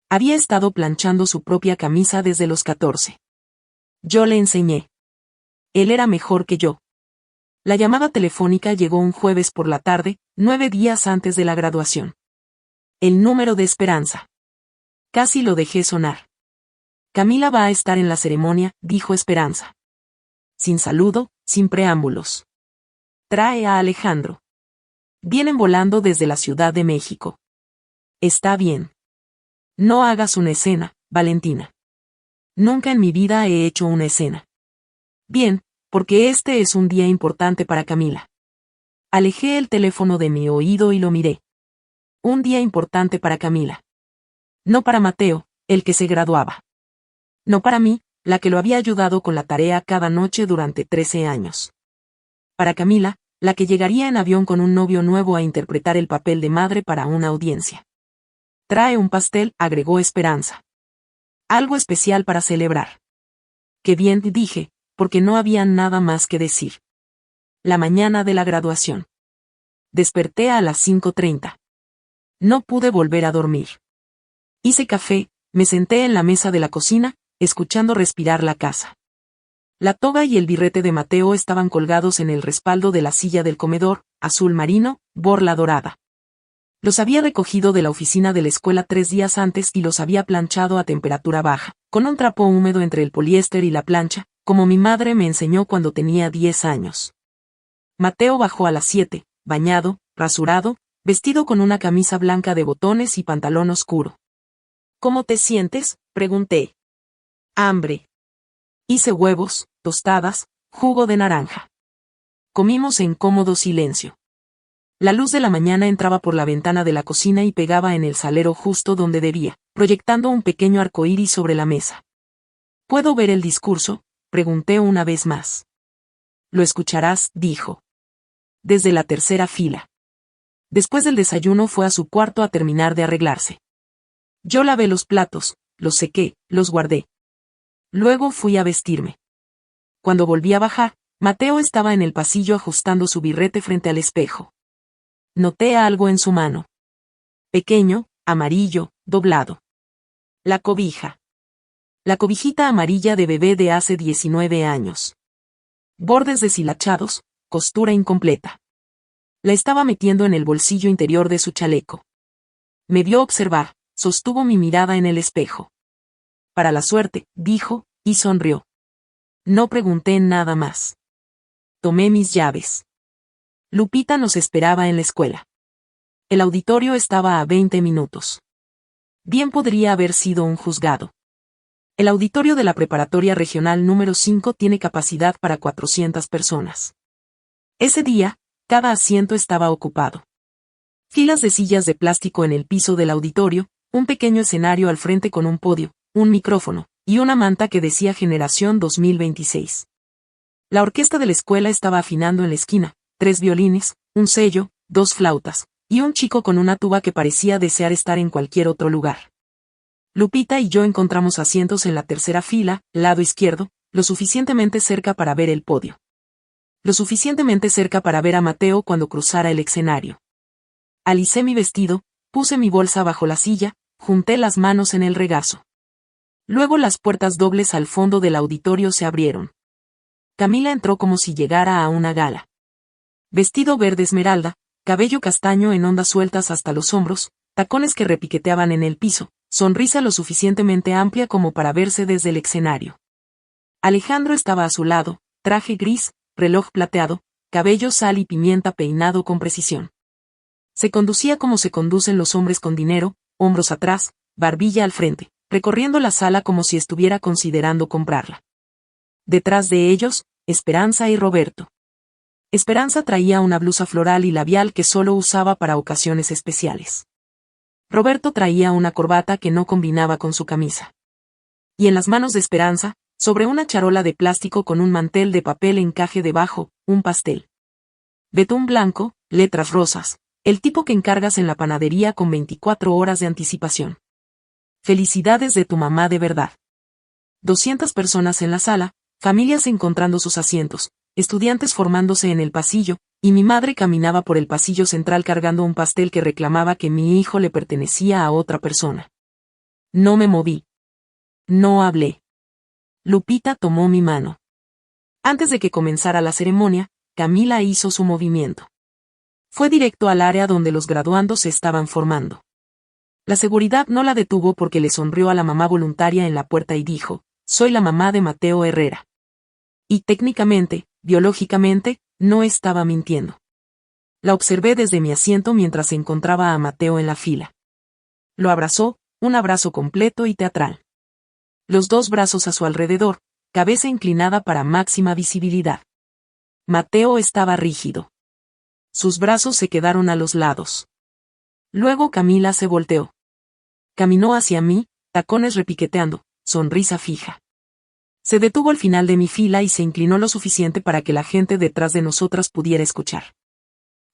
Había estado planchando su propia camisa desde los 14. Yo le enseñé. Él era mejor que yo. La llamada telefónica llegó un jueves por la tarde, 9 días antes de la graduación. El número de Esperanza. Casi lo dejé sonar. Camila va a estar en la ceremonia, dijo Esperanza. Sin saludo, sin preámbulos. Trae a Alejandro. Vienen volando desde la Ciudad de México. Está bien. No hagas una escena, Valentina. Nunca en mi vida he hecho una escena. Bien, porque este es un día importante para Camila. Alejé el teléfono de mi oído y lo miré. Un día importante para Camila. No para Mateo, el que se graduaba. No para mí, la que lo había ayudado con la tarea cada noche durante 13 años. Para Camila, la que llegaría en avión con un novio nuevo a interpretar el papel de madre para una audiencia. Trae un pastel, agregó Esperanza. Algo especial para celebrar. Qué bien, dije, porque no había nada más que decir. La mañana de la graduación. Desperté a las 5:30. No pude volver a dormir. Hice café, me senté en la mesa de la cocina, escuchando respirar la casa. La toga y el birrete de Mateo estaban colgados en el respaldo de la silla del comedor, azul marino, borla dorada. Los había recogido de la oficina de la escuela 3 días antes y los había planchado a temperatura baja, con un trapo húmedo entre el poliéster y la plancha, como mi madre me enseñó cuando tenía 10 años. Mateo bajó a las 7, bañado, rasurado, vestido con una camisa blanca de botones y pantalón oscuro. ¿Cómo te sientes?, pregunté. Hambre. Hice huevos, tostadas, jugo de naranja. Comimos en cómodo silencio. La luz de la mañana entraba por la ventana de la cocina y pegaba en el salero justo donde debía, proyectando un pequeño arcoíris sobre la mesa. ¿Puedo ver el discurso?, pregunté una vez más. Lo escucharás, dijo. Desde la tercera fila. Después del desayuno fue a su cuarto a terminar de arreglarse. Yo lavé los platos, los sequé, los guardé. Luego fui a vestirme. Cuando volví a bajar, Mateo estaba en el pasillo ajustando su birrete frente al espejo. Noté algo en su mano. Pequeño, amarillo, doblado. La cobija. La cobijita amarilla de bebé de hace 19 años. Bordes deshilachados, costura incompleta. La estaba metiendo en el bolsillo interior de su chaleco. Me vio observar, sostuvo mi mirada en el espejo. Para la suerte, dijo, y sonrió. No pregunté nada más. Tomé mis llaves. Lupita nos esperaba en la escuela. El auditorio estaba a 20 minutos. Bien podría haber sido un juzgado. El auditorio de la preparatoria regional número 5 tiene capacidad para 400 personas. Ese día, cada asiento estaba ocupado. Filas de sillas de plástico en el piso del auditorio, un pequeño escenario al frente con un podio, un micrófono, y una manta que decía Generación 2026. La orquesta de la escuela estaba afinando en la esquina, 3 violines, un cello, 2 flautas, y un chico con una tuba que parecía desear estar en cualquier otro lugar. Lupita y yo encontramos asientos en la tercera fila, lado izquierdo, lo suficientemente cerca para ver el podio. Lo suficientemente cerca para ver a Mateo cuando cruzara el escenario. Alicé mi vestido, puse mi bolsa bajo la silla, junté las manos en el regazo. Luego las puertas dobles al fondo del auditorio se abrieron. Camila entró como si llegara a una gala. Vestido verde esmeralda, cabello castaño en ondas sueltas hasta los hombros, tacones que repiqueteaban en el piso, sonrisa lo suficientemente amplia como para verse desde el escenario. Alejandro estaba a su lado, traje gris, reloj plateado, cabello sal y pimienta peinado con precisión. Se conducía como se conducen los hombres con dinero, hombros atrás, barbilla al frente, recorriendo la sala como si estuviera considerando comprarla. Detrás de ellos, Esperanza y Roberto. Esperanza traía una blusa floral y labial que solo usaba para ocasiones especiales. Roberto traía una corbata que no combinaba con su camisa. Y en las manos de Esperanza, sobre una charola de plástico con un mantel de papel encaje debajo, un pastel. Betún blanco, letras rosas, el tipo que encargas en la panadería con 24 horas de anticipación. Felicidades de tu mamá de verdad. 200 personas en la sala, familias encontrando sus asientos, estudiantes formándose en el pasillo, y mi madre caminaba por el pasillo central cargando un pastel que reclamaba que mi hijo le pertenecía a otra persona. No me moví. No hablé. Lupita tomó mi mano. Antes de que comenzara la ceremonia, Camila hizo su movimiento. Fue directo al área donde los graduandos se estaban formando. La seguridad no la detuvo porque le sonrió a la mamá voluntaria en la puerta y dijo, soy la mamá de Mateo Herrera. Y técnicamente, biológicamente, no estaba mintiendo. La observé desde mi asiento mientras encontraba a Mateo en la fila. Lo abrazó, un abrazo completo y teatral. Los dos brazos a su alrededor, cabeza inclinada para máxima visibilidad. Mateo estaba rígido. Sus brazos se quedaron a los lados. Luego Camila se volteó. Caminó hacia mí, tacones repiqueteando, sonrisa fija. Se detuvo al final de mi fila y se inclinó lo suficiente para que la gente detrás de nosotras pudiera escuchar.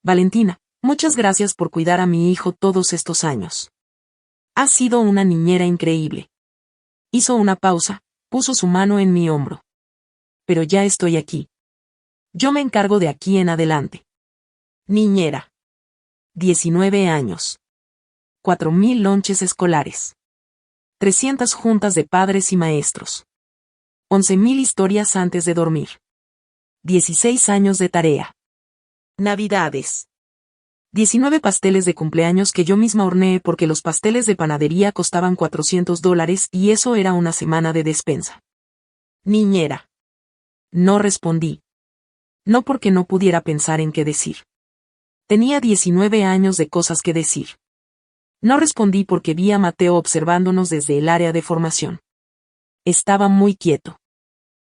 Valentina, muchas gracias por cuidar a mi hijo todos estos años. Has sido una niñera increíble. Hizo una pausa, puso su mano en mi hombro. Pero ya estoy aquí. Yo me encargo de aquí en adelante. Niñera. 19 años. 4,000 lonches escolares. 300 juntas de padres y maestros. 11,000 historias antes de dormir. 16 años de tarea. Navidades. 19 pasteles de cumpleaños que yo misma horneé porque los pasteles de panadería costaban $400 y eso era una semana de despensa. Niñera. No respondí. No porque no pudiera pensar en qué decir. Tenía 19 años de cosas que decir. No respondí porque vi a Mateo observándonos desde el área de formación. Estaba muy quieto.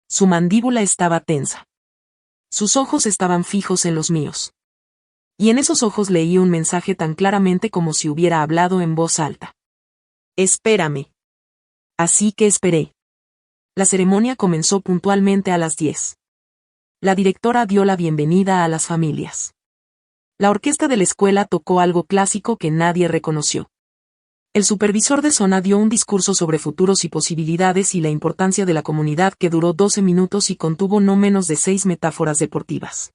Su mandíbula estaba tensa. Sus ojos estaban fijos en los míos. Y en esos ojos leí un mensaje tan claramente como si hubiera hablado en voz alta. Espérame. Así que esperé. La ceremonia comenzó puntualmente a las 10. La directora dio la bienvenida a las familias. La orquesta de la escuela tocó algo clásico que nadie reconoció. El supervisor de zona dio un discurso sobre futuros y posibilidades y la importancia de la comunidad que duró 12 minutos y contuvo no menos de 6 metáforas deportivas.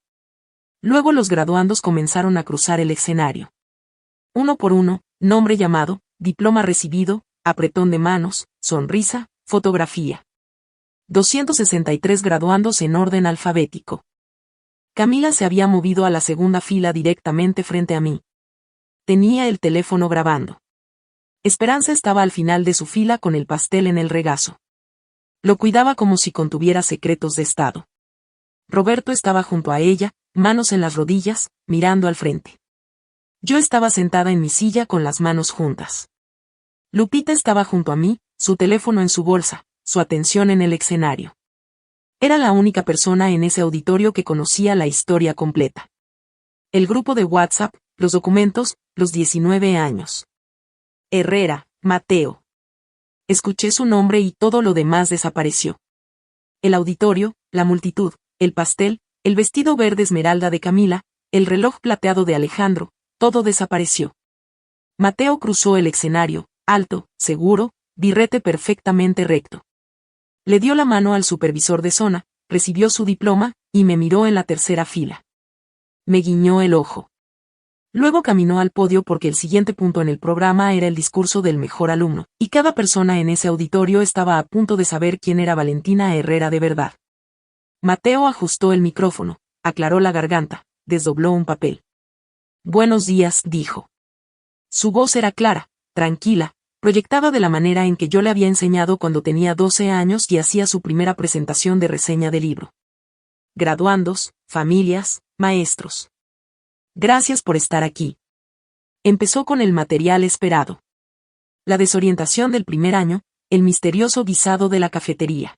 Luego los graduandos comenzaron a cruzar el escenario. Uno por uno, nombre llamado, diploma recibido, apretón de manos, sonrisa, fotografía. 263 graduandos en orden alfabético. Camila se había movido a la segunda fila directamente frente a mí. Tenía el teléfono grabando. Esperanza estaba al final de su fila con el pastel en el regazo. Lo cuidaba como si contuviera secretos de estado. Roberto estaba junto a ella, manos en las rodillas, mirando al frente. Yo estaba sentada en mi silla con las manos juntas. Lupita estaba junto a mí, su teléfono en su bolsa, su atención en el escenario. Era la única persona en ese auditorio que conocía la historia completa. El grupo de WhatsApp, los documentos, los 19 años. Herrera, Mateo. Escuché su nombre y todo lo demás desapareció. El auditorio, la multitud, el pastel, el vestido verde esmeralda de Camila, el reloj plateado de Alejandro, todo desapareció. Mateo cruzó el escenario, alto, seguro, birrete perfectamente recto. Le dio la mano al supervisor de zona, recibió su diploma, y me miró en la tercera fila. Me guiñó el ojo. Luego caminó al podio porque el siguiente punto en el programa era el discurso del mejor alumno, y cada persona en ese auditorio estaba a punto de saber quién era Valentina Herrera de verdad. Mateo ajustó el micrófono, aclaró la garganta, desdobló un papel. Buenos días, dijo. Su voz era clara, tranquila, proyectada de la manera en que yo le había enseñado cuando tenía 12 años y hacía su primera presentación de reseña de libro. graduandos, familias, maestros. Gracias por estar aquí. Empezó con el material esperado. La desorientación del primer año, el misterioso guisado de la cafetería.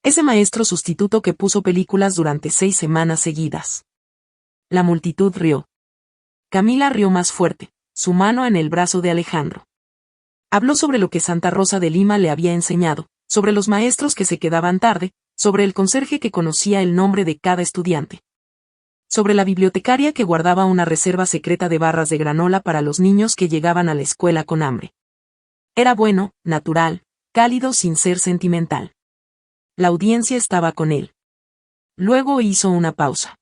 Ese maestro sustituto que puso películas durante 6 semanas seguidas. La multitud rió. Camila rió más fuerte, su mano en el brazo de Alejandro. Habló sobre lo que Santa Rosa de Lima le había enseñado, sobre los maestros que se quedaban tarde, sobre el conserje que conocía el nombre de cada estudiante. Sobre la bibliotecaria que guardaba una reserva secreta de barras de granola para los niños que llegaban a la escuela con hambre. Era bueno, natural, cálido sin ser sentimental. La audiencia estaba con él. Luego hizo una pausa.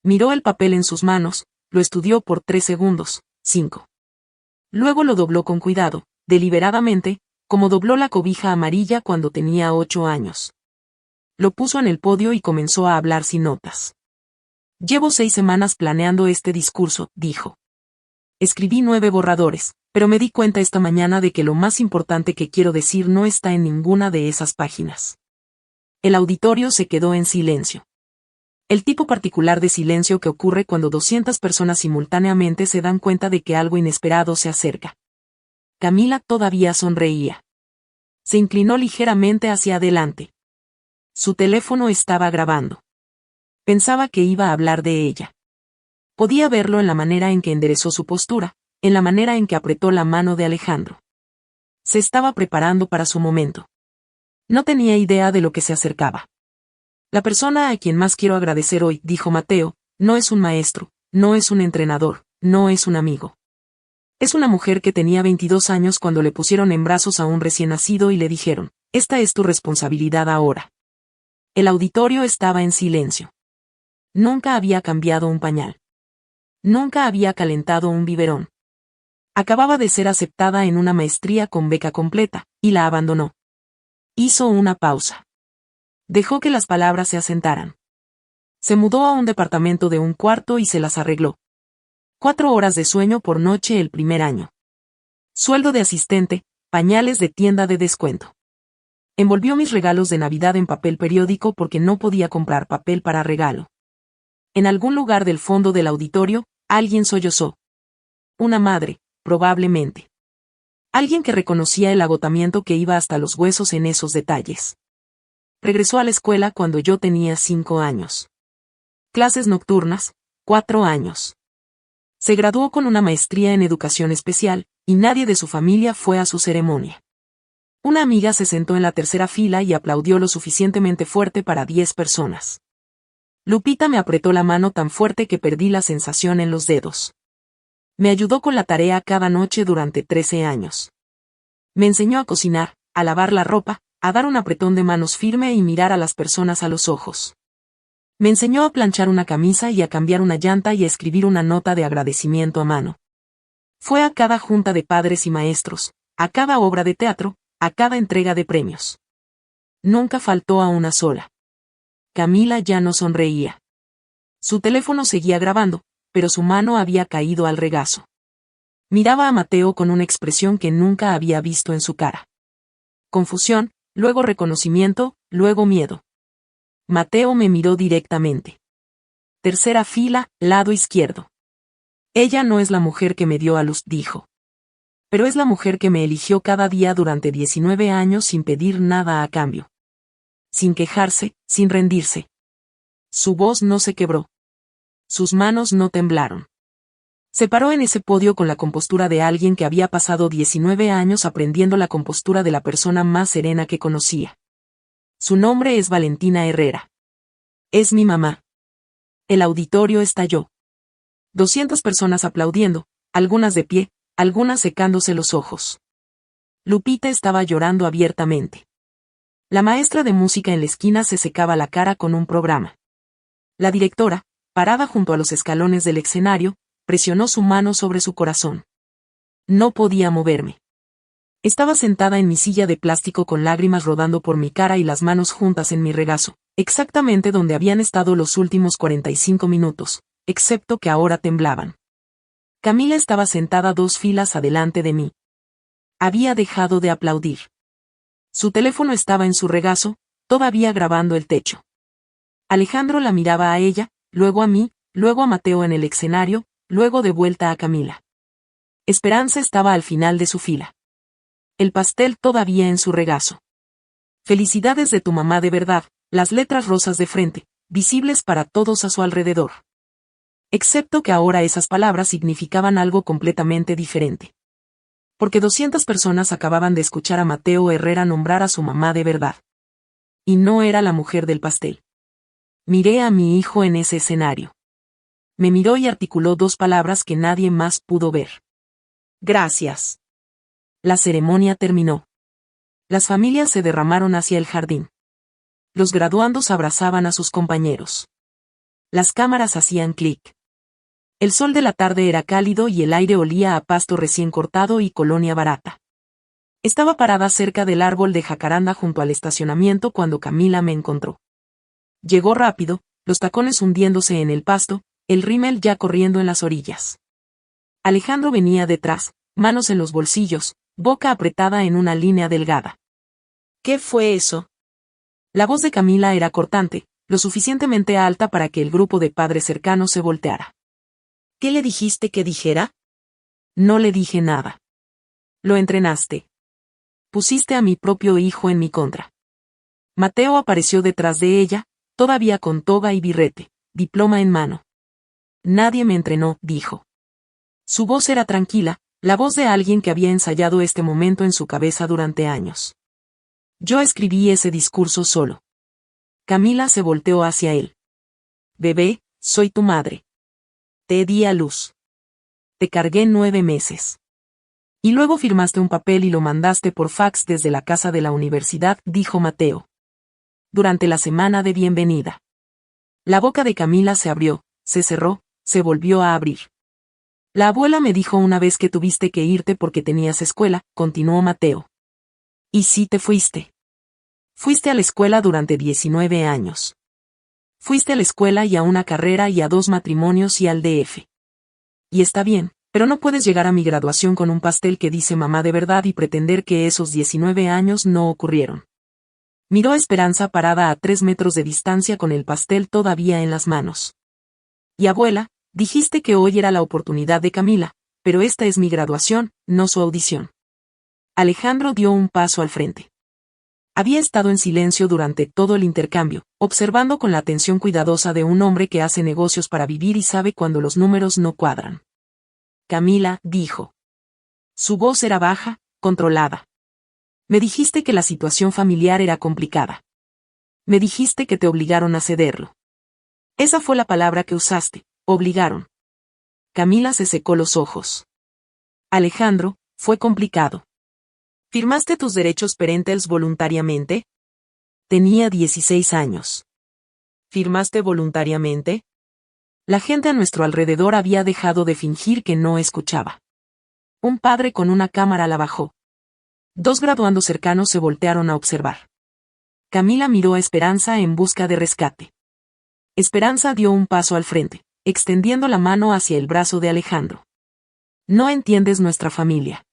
Miró el papel en sus manos, lo estudió por 3 segundos, 5. Luego lo dobló con cuidado, deliberadamente, como dobló la cobija amarilla cuando tenía 8 años. Lo puso en el podio y comenzó a hablar sin notas. Llevo 6 semanas planeando este discurso, dijo. Escribí 9 borradores, pero me di cuenta esta mañana de que lo más importante que quiero decir no está en ninguna de esas páginas. El auditorio se quedó en silencio. El tipo particular de silencio que ocurre cuando 200 personas simultáneamente se dan cuenta de que algo inesperado se acerca. Camila todavía sonreía. Se inclinó ligeramente hacia adelante. Su teléfono estaba grabando. Pensaba que iba a hablar de ella. Podía verlo en la manera en que enderezó su postura, en la manera en que apretó la mano de Alejandro. Se estaba preparando para su momento. No tenía idea de lo que se acercaba. La persona a quien más quiero agradecer hoy, dijo Mateo, no es un maestro, no es un entrenador, no es un amigo. Es una mujer que tenía 22 años cuando le pusieron en brazos a un recién nacido y le dijeron, esta es tu responsabilidad ahora. El auditorio estaba en silencio. Nunca había cambiado un pañal. Nunca había calentado un biberón. Acababa de ser aceptada en una maestría con beca completa, y la abandonó. Hizo una pausa. Dejó que las palabras se asentaran. Se mudó a un departamento de 1 cuarto y se las arregló. 4 horas de sueño por noche el primer año. Sueldo de asistente, pañales de tienda de descuento. Envolvió mis regalos de Navidad en papel periódico porque no podía comprar papel para regalo. En algún lugar del fondo del auditorio, alguien sollozó. Una madre, probablemente. Alguien que reconocía el agotamiento que iba hasta los huesos en esos detalles. Regresó a la escuela cuando yo tenía 5 años. Clases nocturnas, 4 años. Se graduó con una maestría en educación especial, y nadie de su familia fue a su ceremonia. Una amiga se sentó en la tercera fila y aplaudió lo suficientemente fuerte para 10 personas. Lupita me apretó la mano tan fuerte que perdí la sensación en los dedos. Me ayudó con la tarea cada noche durante 13 años. Me enseñó a cocinar, a lavar la ropa, a dar un apretón de manos firme y mirar a las personas a los ojos. Me enseñó a planchar una camisa y a cambiar una llanta y a escribir una nota de agradecimiento a mano. Fue a cada junta de padres y maestros, a cada obra de teatro, a cada entrega de premios. Nunca faltó a una sola. Camila ya no sonreía. Su teléfono seguía grabando, pero su mano había caído al regazo. Miraba a Mateo con una expresión que nunca había visto en su cara. Confusión, luego reconocimiento, luego miedo. Mateo me miró directamente. Tercera fila, lado izquierdo. Ella no es la mujer que me dio a luz, dijo. Pero es la mujer que me eligió cada día durante 19 años sin pedir nada a cambio. Sin quejarse, sin rendirse. Su voz no se quebró. Sus manos no temblaron. Se paró en ese podio con la compostura de alguien que había pasado 19 años aprendiendo la compostura de la persona más serena que conocía. Su nombre es Valentina Herrera. Es mi mamá. El auditorio estalló. 200 personas aplaudiendo, algunas de pie, algunas secándose los ojos. Lupita estaba llorando abiertamente. La maestra de música en la esquina se secaba la cara con un programa. La directora, parada junto a los escalones del escenario, presionó su mano sobre su corazón. No podía moverme. Estaba sentada en mi silla de plástico con lágrimas rodando por mi cara y las manos juntas en mi regazo, exactamente donde habían estado los últimos 45 minutos, excepto que ahora temblaban. Camila estaba sentada 2 filas adelante de mí. Había dejado de aplaudir. Su teléfono estaba en su regazo, todavía grabando el techo. Alejandro la miraba a ella, luego a mí, luego a Mateo en el escenario, luego de vuelta a Camila. Esperanza estaba al final de su fila. El pastel todavía en su regazo. Felicidades de tu mamá de verdad, las letras rosas de frente, visibles para todos a su alrededor. Excepto que ahora esas palabras significaban algo completamente diferente. Porque 200 personas acababan de escuchar a Mateo Herrera nombrar a su mamá de verdad. Y no era la mujer del pastel. Miré a mi hijo en ese escenario. Me miró y articuló dos palabras que nadie más pudo ver. Gracias. La ceremonia terminó. Las familias se derramaron hacia el jardín. Los graduandos abrazaban a sus compañeros. Las cámaras hacían clic. El sol de la tarde era cálido y el aire olía a pasto recién cortado y colonia barata. Estaba parada cerca del árbol de jacaranda junto al estacionamiento cuando Camila me encontró. Llegó rápido, los tacones hundiéndose en el pasto, el rímel ya corriendo en las orillas. Alejandro venía detrás, manos en los bolsillos, boca apretada en una línea delgada. ¿Qué fue eso? La voz de Camila era cortante, lo suficientemente alta para que el grupo de padres cercanos se volteara. ¿Qué le dijiste que dijera? No le dije nada. Lo entrenaste. Pusiste a mi propio hijo en mi contra. Mateo apareció detrás de ella, todavía con toga y birrete, diploma en mano. Nadie me entrenó, dijo. Su voz era tranquila, la voz de alguien que había ensayado este momento en su cabeza durante años. Yo escribí ese discurso solo. Camila se volteó hacia él. Bebé, soy tu madre. Te di a luz. Te cargué 9 meses. Y luego firmaste un papel y lo mandaste por fax desde la casa de la universidad, dijo Mateo. Durante la semana de bienvenida. La boca de Camila se abrió, se cerró, se volvió a abrir. La abuela me dijo una vez que tuviste que irte porque tenías escuela, continuó Mateo. ¿Y sí te fuiste? Fuiste a la escuela durante 19 años. Fuiste a la escuela y a una carrera y a 2 matrimonios y al DF. Y está bien, pero no puedes llegar a mi graduación con un pastel que dice mamá de verdad y pretender que esos 19 años no ocurrieron. Miró a Esperanza parada a 3 metros de distancia con el pastel todavía en las manos. Y abuela, dijiste que hoy era la oportunidad de Camila, pero esta es mi graduación, no su audición. Alejandro dio un paso al frente. Había estado en silencio durante todo el intercambio, observando con la atención cuidadosa de un hombre que hace negocios para vivir y sabe cuando los números no cuadran. Camila, dijo. Su voz era baja, controlada. Me dijiste que la situación familiar era complicada. Me dijiste que te obligaron a cederlo. Esa fue la palabra que usaste, obligaron. Camila se secó los ojos. Alejandro, fue complicado. ¿Firmaste tus derechos parentales voluntariamente? Tenía 16 años. ¿Firmaste voluntariamente? La gente a nuestro alrededor había dejado de fingir que no escuchaba. Un padre con una cámara la bajó. 2 graduandos cercanos se voltearon a observar. Camila miró a Esperanza en busca de rescate. Esperanza dio un paso al frente, extendiendo la mano hacia el brazo de Alejandro. No entiendes nuestra familia.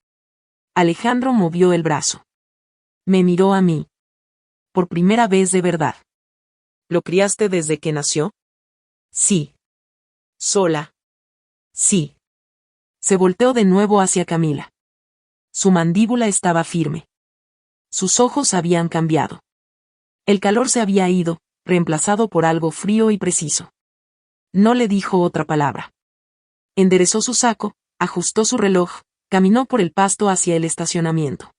Alejandro movió el brazo. Me miró a mí. Por primera vez de verdad. ¿Lo criaste desde que nació? Sí. ¿Sola? Sí. Se volteó de nuevo hacia Camila. Su mandíbula estaba firme. Sus ojos habían cambiado. El calor se había ido, reemplazado por algo frío y preciso. No le dijo otra palabra. Enderezó su saco, ajustó su reloj, caminó por el pasto hacia el estacionamiento.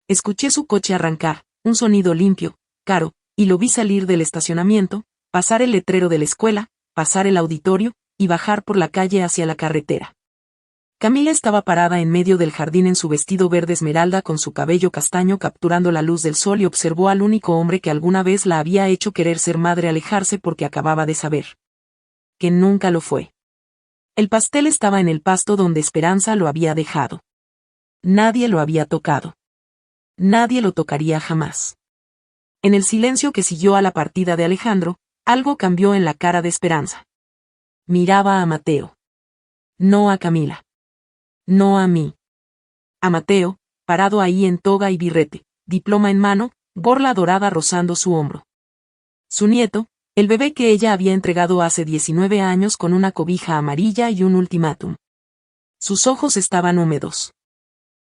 Escuché su coche arrancar, un sonido limpio, caro, y lo vi salir del estacionamiento, pasar el letrero de la escuela, pasar el auditorio, y bajar por la calle hacia la carretera. Camila estaba parada en medio del jardín en su vestido verde esmeralda con su cabello castaño capturando la luz del sol y observó al único hombre que alguna vez la había hecho querer ser madre alejarse porque acababa de saber que nunca lo fue. El pastel estaba en el pasto donde Esperanza lo había dejado. Nadie lo había tocado. Nadie lo tocaría jamás. En el silencio que siguió a la partida de Alejandro, algo cambió en la cara de Esperanza. Miraba a Mateo. No a Camila. No a mí. A Mateo, parado ahí en toga y birrete, diploma en mano, borla dorada rozando su hombro. Su nieto, El bebé que ella había entregado hace 19 años con una cobija amarilla y un ultimátum. Sus ojos estaban húmedos.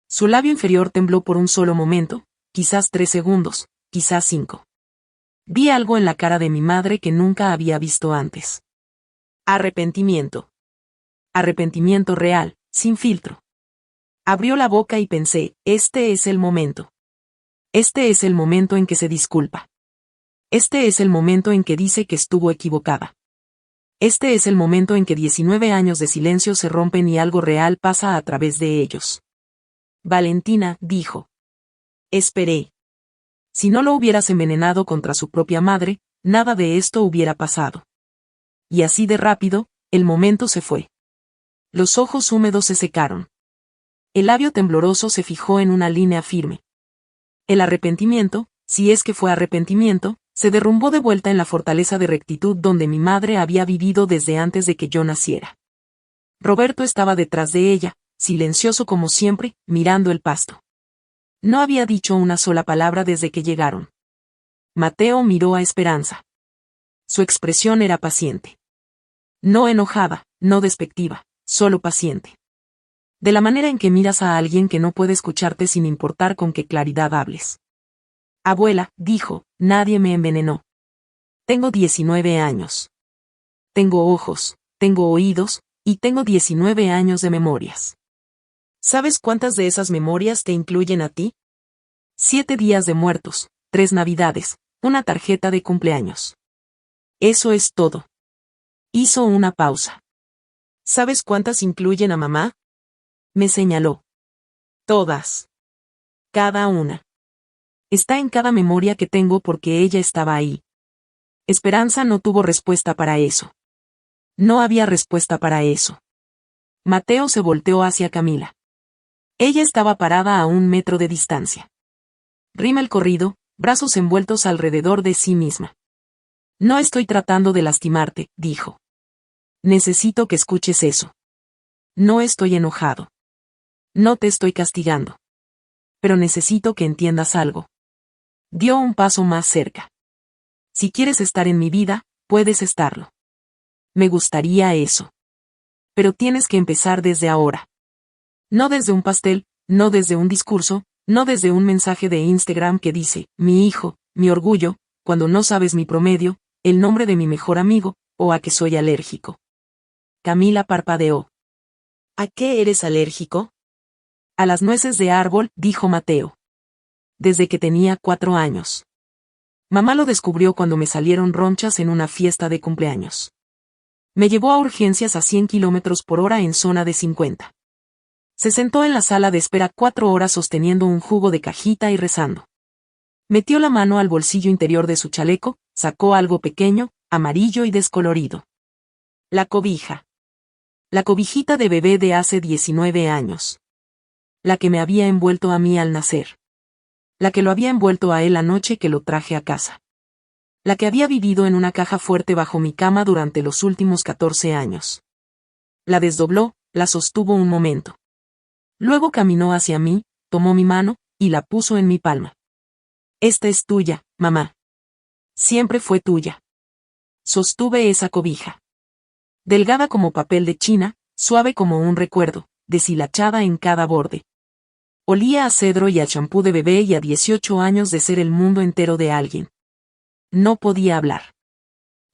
Su labio inferior tembló por un solo momento, quizás 3 segundos, quizás 5. Vi algo en la cara de mi madre que nunca había visto antes. Arrepentimiento. Arrepentimiento real, sin filtro. Abrió la boca y pensé, este es el momento. Este es el momento en que se disculpa. Este es el momento en que dice que estuvo equivocada. Este es el momento en que 19 años de silencio se rompen y algo real pasa a través de ellos. Valentina, dijo. Esperé. Si no lo hubieras envenenado contra su propia madre, nada de esto hubiera pasado. Y así de rápido, el momento se fue. Los ojos húmedos se secaron. El labio tembloroso se fijó en una línea firme. El arrepentimiento, si es que fue arrepentimiento, se derrumbó de vuelta en la fortaleza de rectitud donde mi madre había vivido desde antes de que yo naciera. Roberto estaba detrás de ella, silencioso como siempre, mirando el pasto. No había dicho una sola palabra desde que llegaron. Mateo miró a Esperanza. Su expresión era paciente. No enojada, no despectiva, solo paciente. De la manera en que miras a alguien que no puede escucharte sin importar con qué claridad hables. Abuela, dijo, nadie me envenenó. Tengo 19 años. Tengo ojos, tengo oídos, y tengo 19 años de memorias. ¿Sabes cuántas de esas memorias te incluyen a ti? 7 días de muertos, 3 navidades, una tarjeta de cumpleaños. Eso es todo. Hizo una pausa. ¿Sabes cuántas incluyen a mamá? Me señaló. Todas. Cada una. Está en cada memoria que tengo porque ella estaba ahí. Esperanza no tuvo respuesta para eso. No había respuesta para eso. Mateo se volteó hacia Camila. Ella estaba parada a 1 metro de distancia. Rímel corrido, brazos envueltos alrededor de sí misma. No estoy tratando de lastimarte, dijo. Necesito que escuches eso. No estoy enojado. No te estoy castigando. Pero necesito que entiendas algo. Dio un paso más cerca. Si quieres estar en mi vida, puedes estarlo. Me gustaría eso. Pero tienes que empezar desde ahora. No desde un pastel, no desde un discurso, no desde un mensaje de Instagram que dice, mi hijo, mi orgullo, cuando no sabes mi promedio, el nombre de mi mejor amigo, o a que soy alérgico. Camila parpadeó. ¿A qué eres alérgico? A las nueces de árbol, dijo Mateo. Desde que tenía 4 años. Mamá lo descubrió cuando me salieron ronchas en una fiesta de cumpleaños. Me llevó a urgencias a 100 km/h en zona de 50. Se sentó en la sala de espera 4 horas sosteniendo un jugo de cajita y rezando. Metió la mano al bolsillo interior de su chaleco, sacó algo pequeño, amarillo y descolorido. La cobija. La cobijita de bebé de hace 19 años. La que me había envuelto a mí al nacer. La que lo había envuelto a él la noche que lo traje a casa. La que había vivido en una caja fuerte bajo mi cama durante los últimos 14 años. La desdobló, la sostuvo un momento. Luego caminó hacia mí, tomó mi mano, y la puso en mi palma. Esta es tuya, mamá. Siempre fue tuya. Sostuve esa cobija. Delgada como papel de China, suave como un recuerdo, deshilachada en cada borde. Olía a cedro y a champú de bebé y a 18 años de ser el mundo entero de alguien. No podía hablar.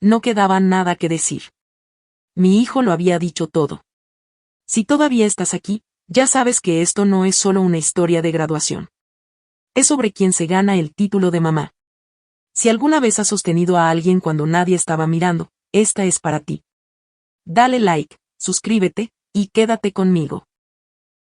No quedaba nada que decir. Mi hijo lo había dicho todo. Si todavía estás aquí, ya sabes que esto no es solo una historia de graduación. Es sobre quien se gana el título de mamá. Si alguna vez has sostenido a alguien cuando nadie estaba mirando, esta es para ti. Dale like, suscríbete, y quédate conmigo.